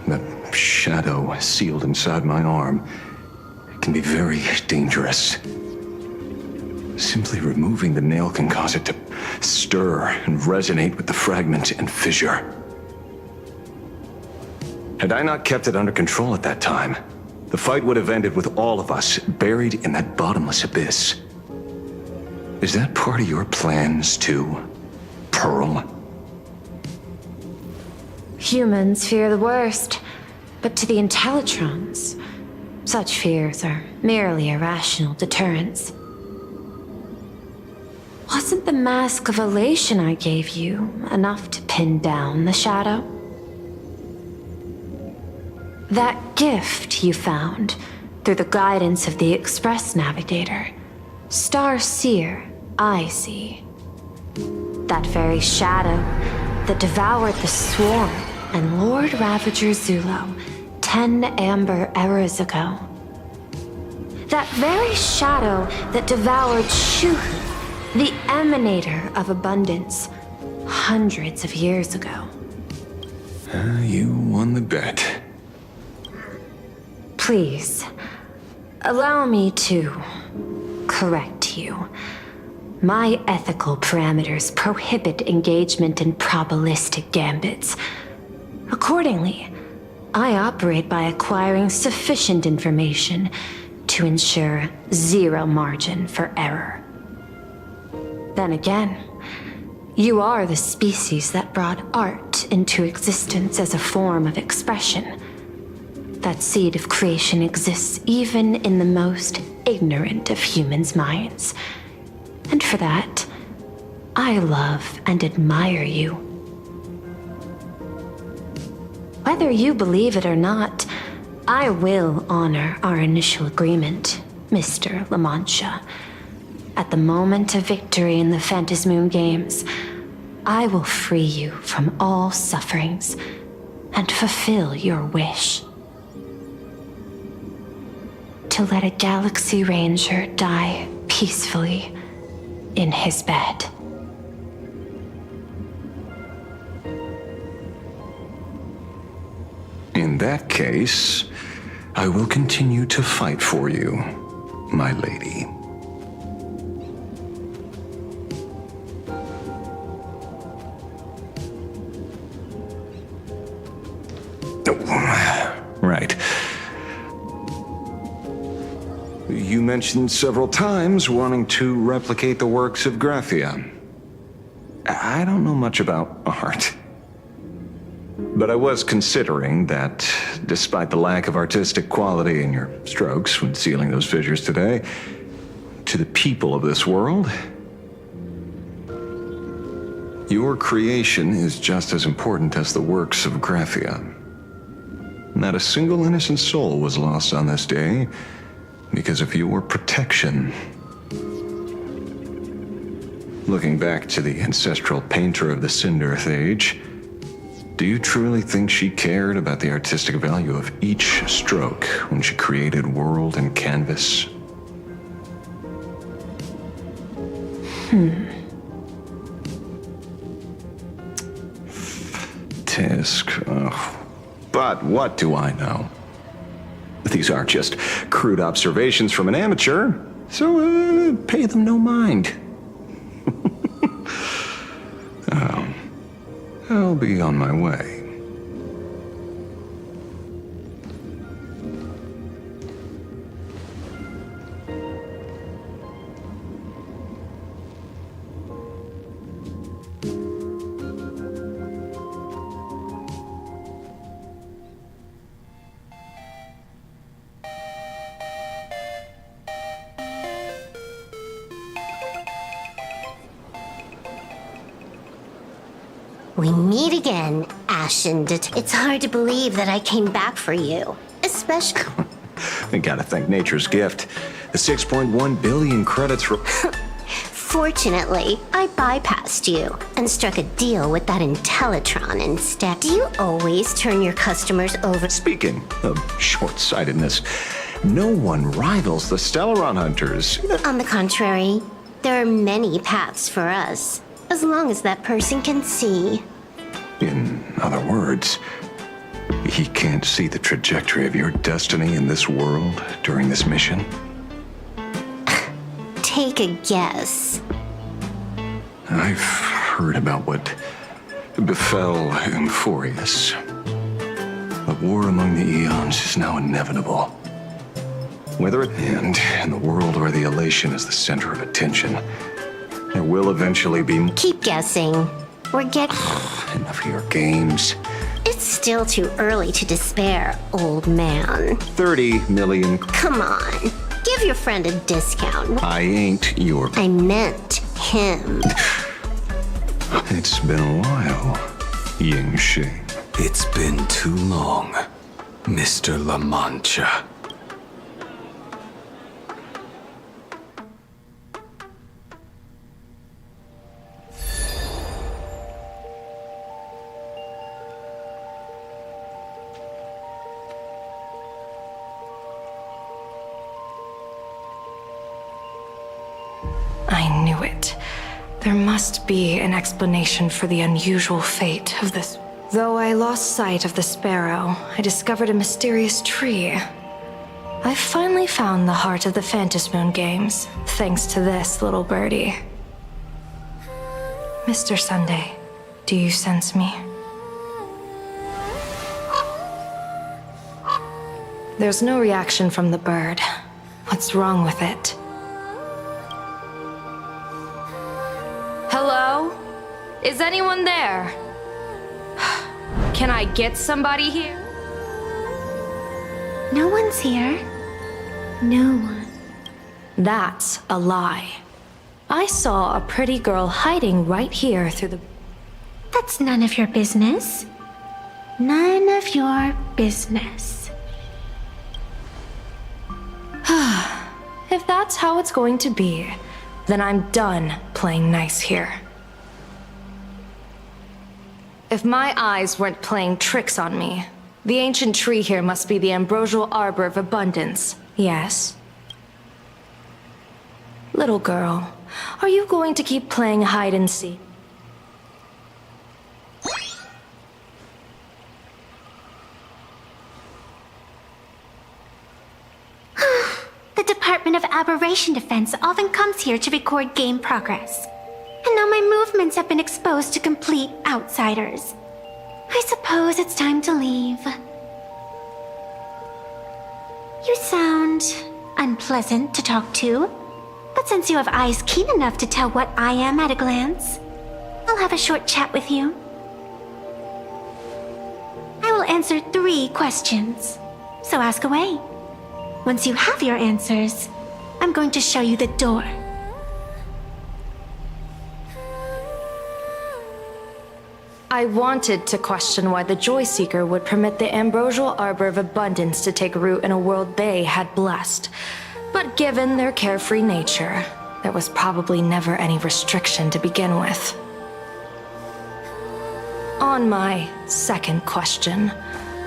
that shadow sealed inside my arm can be very dangerous. Simply removing the nail can cause it to stir and resonate with the fragment and fissure. Had I not kept it under control at that time, the fight would have ended with all of us buried in that bottomless abyss. Is that part of your plans, too? Pearl. Humans fear the worst, but to the Intellitrons, such fears are merely irrational deterrents. Wasn't the mask of elation I gave you enough to pin down the shadow? That gift you found through the guidance of the Express Navigator, Star Seer, I see. That very shadow that devoured the Swarm and Lord Ravager Zulo 10 amber eras ago. That very shadow that devoured Shuhu, the emanator of abundance, hundreds of years ago. You won the bet. Please, allow me to correct you. My ethical parameters prohibit engagement in probabilistic gambits. Accordingly, I operate by acquiring sufficient information to ensure zero margin for error. Then again, you are the species that brought art into existence as a form of expression. That seed of creation exists even in the most ignorant of humans' minds. And for that, I love and admire you. Whether you believe it or not, I will honor our initial agreement, Mr. La Mancha. At the moment of victory in the Phantasmoon Games, I will free you from all sufferings and fulfill your wish. To let a Galaxy Ranger die peacefully in his bed. In that case, I will continue to fight for you, my lady. Right. You mentioned several times wanting to replicate the works of Graphia. I don't know much about art. But I was considering that, despite the lack of artistic quality in your strokes when sealing those fissures today, to the people of this world, your creation is just as important as the works of Graphia. Not a single innocent soul was lost on this day because of your protection. Looking back to the ancestral painter of the Cinderearth Age, do you truly think she cared about the artistic value of each stroke when she created world and canvas? Tisk. Oh. But what do I know? These are just crude observations from an amateur, so pay them no mind. I'll be on my way. We meet again, Ashen. It's hard to believe that I came back for you. Especially... I gotta thank nature's gift. The 6.1 billion credits for... Fortunately, I bypassed you and struck a deal with that Intellitron instead. Do you always turn your customers over? Speaking of short-sightedness, no one rivals the Stellaron hunters. On the contrary, there are many paths for us, as long as that person can see. In other words, he can't see the trajectory of your destiny in this world during this mission? Take a guess. I've heard about what befell Euphorius. The war among the eons is now inevitable. Whether it end in the world where the elation is the center of attention, there will eventually be... Keep guessing. We're getting... Enough of your games. It's still too early to despair, old man. 30 million. Come on. Give your friend a discount. I ain't your... I meant him. It's been a while, Ying Shing. It's been too long, Mr. La Mancha. I knew it. There must be an explanation for the unusual fate of this. Though I lost sight of the sparrow, I discovered a mysterious tree. I finally found the heart of the Phantasmoon games, thanks to this little birdie. Mr. Sunday, do you sense me? There's no reaction from the bird. What's wrong with it? Hello? Is anyone there? Can I get somebody here? No one's here. No one. That's a lie. I saw a pretty girl hiding right here through the... That's none of your business. None of your business. If that's how it's going to be, then I'm done playing nice here. If my eyes weren't playing tricks on me, the ancient tree here must be the ambrosial arbor of abundance, yes? Little girl, are you going to keep playing hide and seek? The Department of Aberration Defense often comes here to record game progress. And now my movements have been exposed to complete outsiders. I suppose it's time to leave. You sound unpleasant to talk to, but since you have eyes keen enough to tell what I am at a glance, I'll have a short chat with you. I will answer 3 questions, so ask away. Once you have your answers, I'm going to show you the door. I wanted to question why the Joy Seeker would permit the ambrosial arbor of abundance to take root in a world they had blessed. But given their carefree nature, there was probably never any restriction to begin with. On my second question,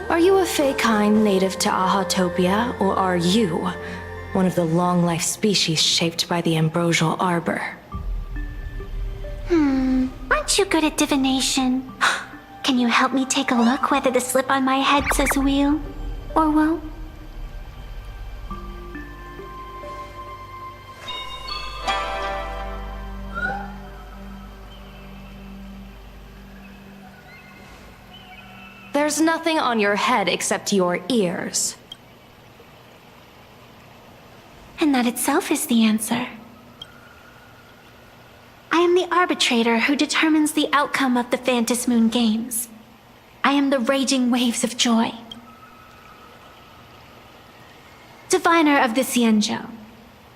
are you a Fey-kind native to Ahatopia, or are you one of the long-life species shaped by the ambrosial arbor? Aren't you good at divination? Can you help me take a look whether the slip on my head says wheel or woe? There's nothing on your head except your ears. And that itself is the answer. I am the arbitrator who determines the outcome of the Phantasmoon games. I am the raging waves of joy. Diviner of the Xianzhou,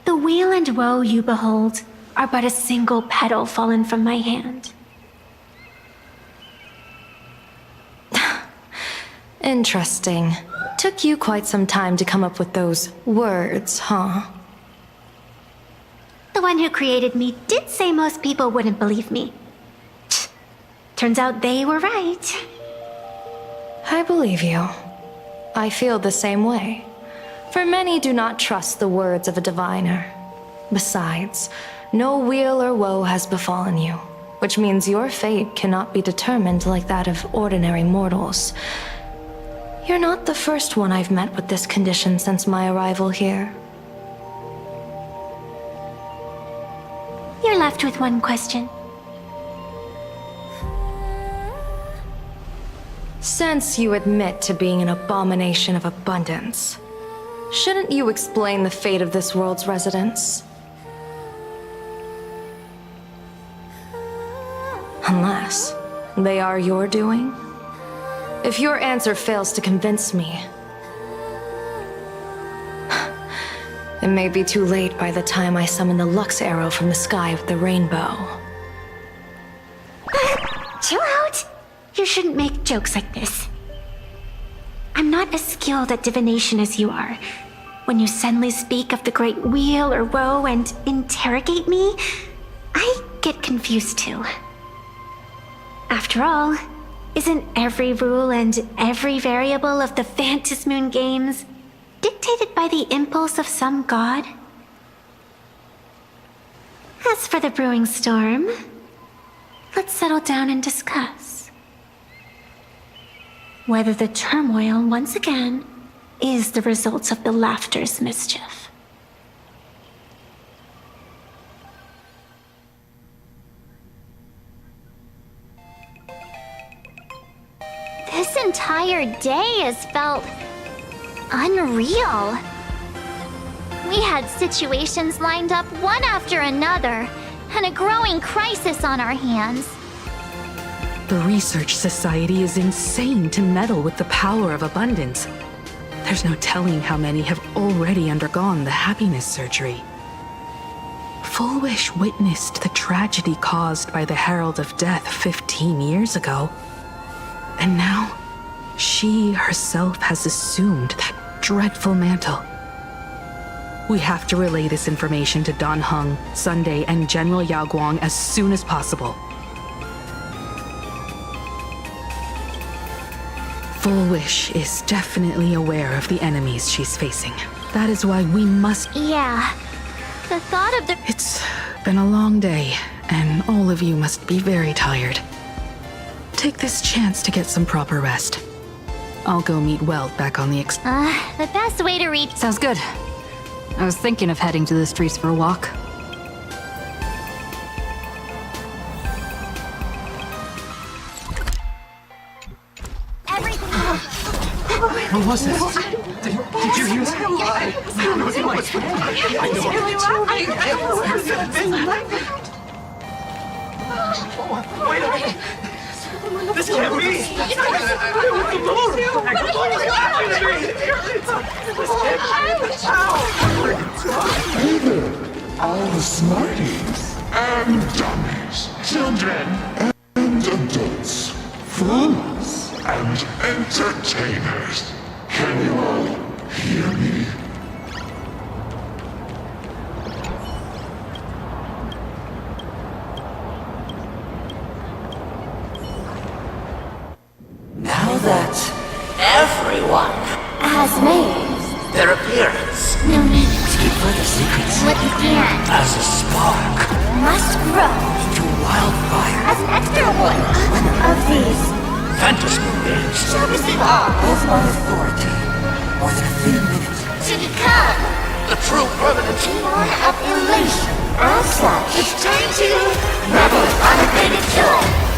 the weal and woe you behold are but a single petal fallen from my hand. Interesting. Took you quite some time to come up with those words, huh? The one who created me did say most people wouldn't believe me. Turns out they were right. I believe you. I feel the same way. For many do not trust the words of a diviner. Besides, no weal or woe has befallen you, which means your fate cannot be determined like that of ordinary mortals. You're not the first one I've met with this condition since my arrival here. You're left with one question. Since you admit to being an abomination of abundance, shouldn't you explain the fate of this world's residents? Unless They are your doing? If your answer fails to convince me, it may be too late by the time I summon the Lux Arrow from the sky with the rainbow. Chill out! You shouldn't make jokes like this. I'm not as skilled at divination as you are. When you suddenly speak of the Great Wheel or Woe and interrogate me, I get confused too. After all, isn't every rule and every variable of the Phantasmoon Moon games dictated by the impulse of some god? As for the brewing storm, let's settle down and discuss whether the turmoil once again is the result of the Laughter's mischief. This entire day has felt unreal. We had situations lined up one after another, and a growing crisis on our hands. The Research Society is insane to meddle with the power of abundance. There's no telling how many have already undergone the happiness surgery. Full Wish witnessed the tragedy caused by the Herald of Death 15 years ago. And now, she herself has assumed that dreadful mantle. We have to relay this information to Dan Heng, Sunday, and General Yao Guang as soon as possible. Full Wish is definitely aware of the enemies she's facing. That is why we must... Yeah, the thought of the... It's been a long day, and all of you must be very tired. Take this chance to get some proper rest. I'll go meet Weld back on the the best way to reach... Sounds good. I was thinking of heading to the streets for a walk. What was that? Did you hear that? Wait a minute! This can't be! All the smarties and dummies, children and adults, fools and entertainers. Can you all hear me? Now that everyone has made their appearance, no need to keep further secrets what you can as a spark must grow into wildfire as an extra one of these Phantasmoon games shall receive all of my authority more than a thin minute to become the true permanent more of elation. As such, it's time to revel in unabated joy.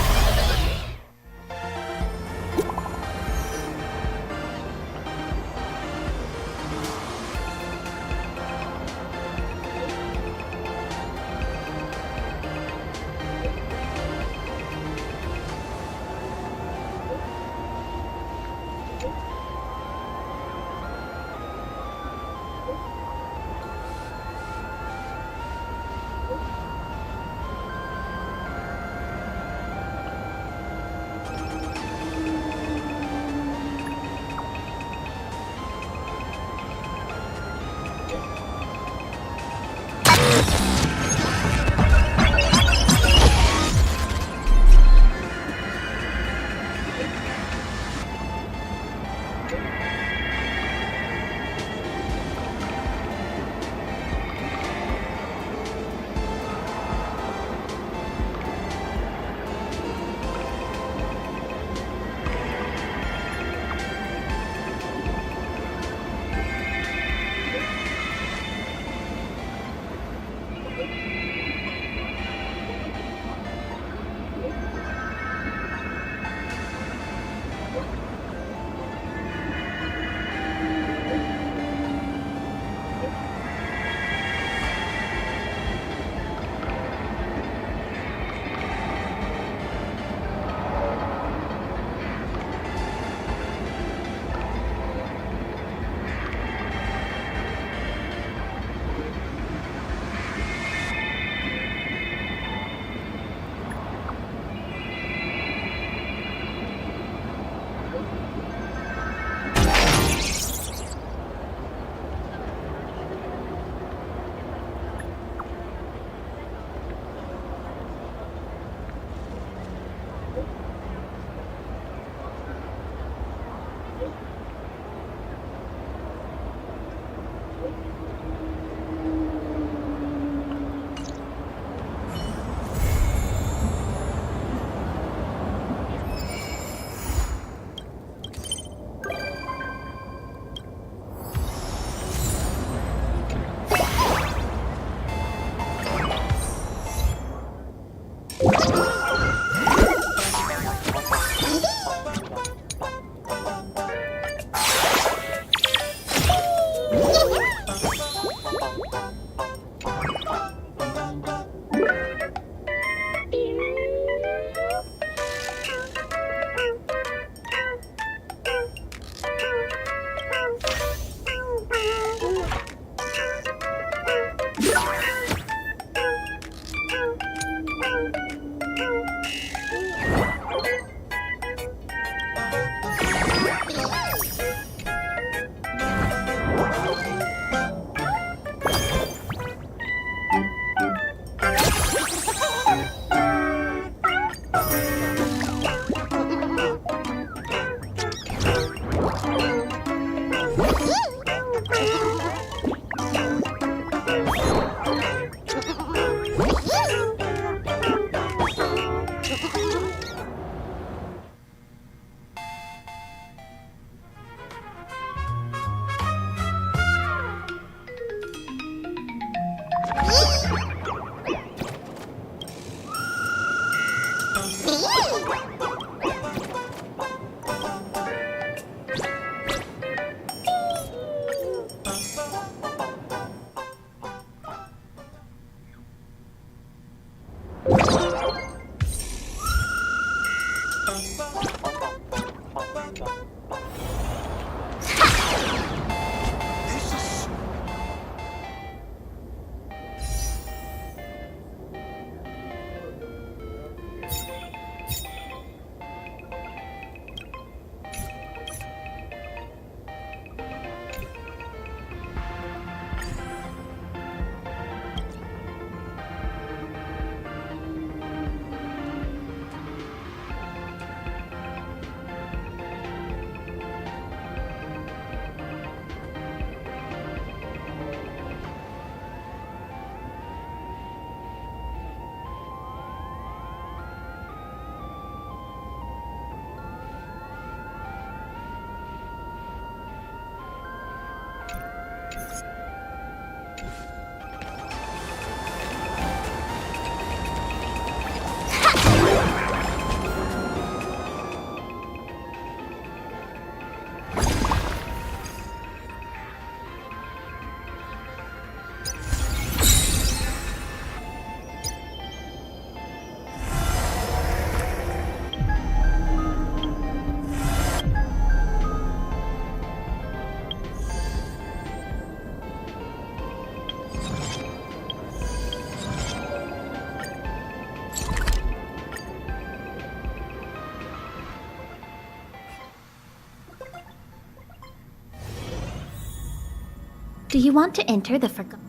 Do you want to enter the forgotten?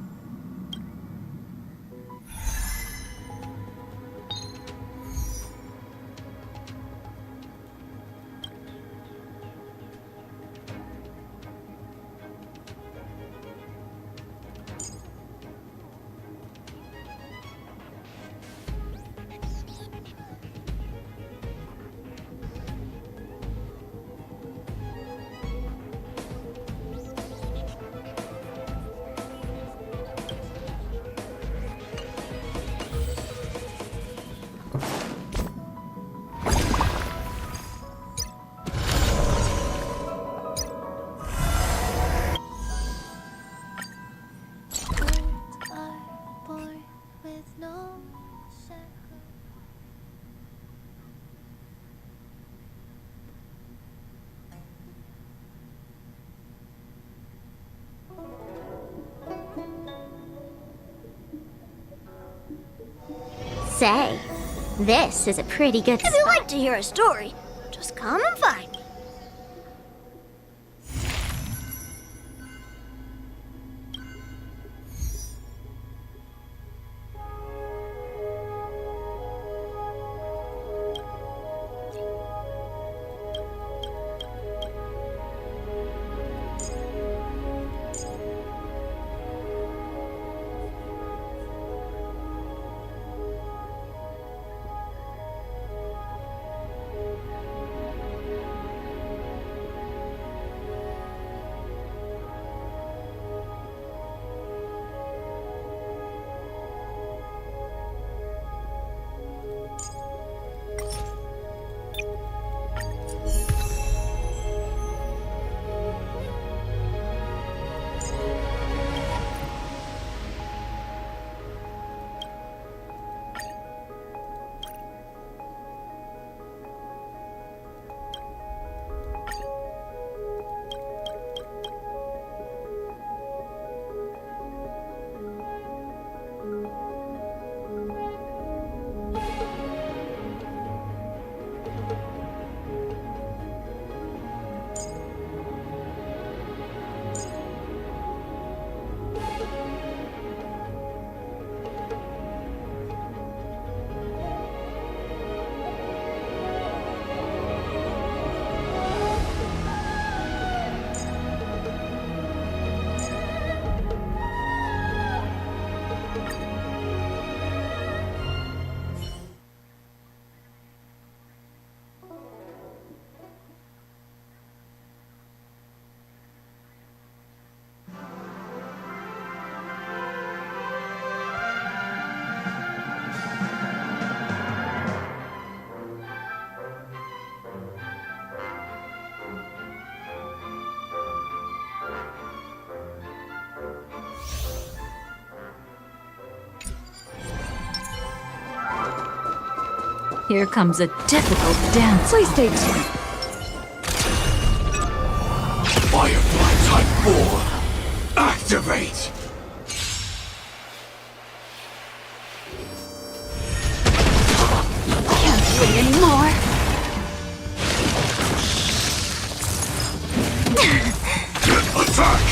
Say, this is a pretty good spot. If you like to hear a story, just come and find me. Here comes a difficult dance. Please stay tuned. Firefly Type 4, activate! Can't wait anymore. Attack!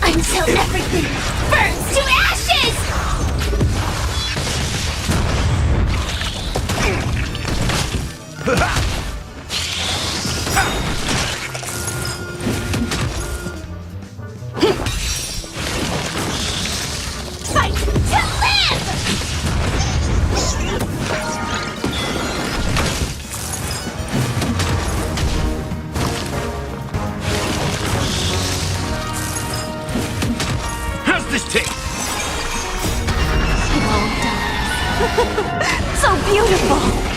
Until everything burns to ashes! Fight to live! How's this taste? Well done. So beautiful!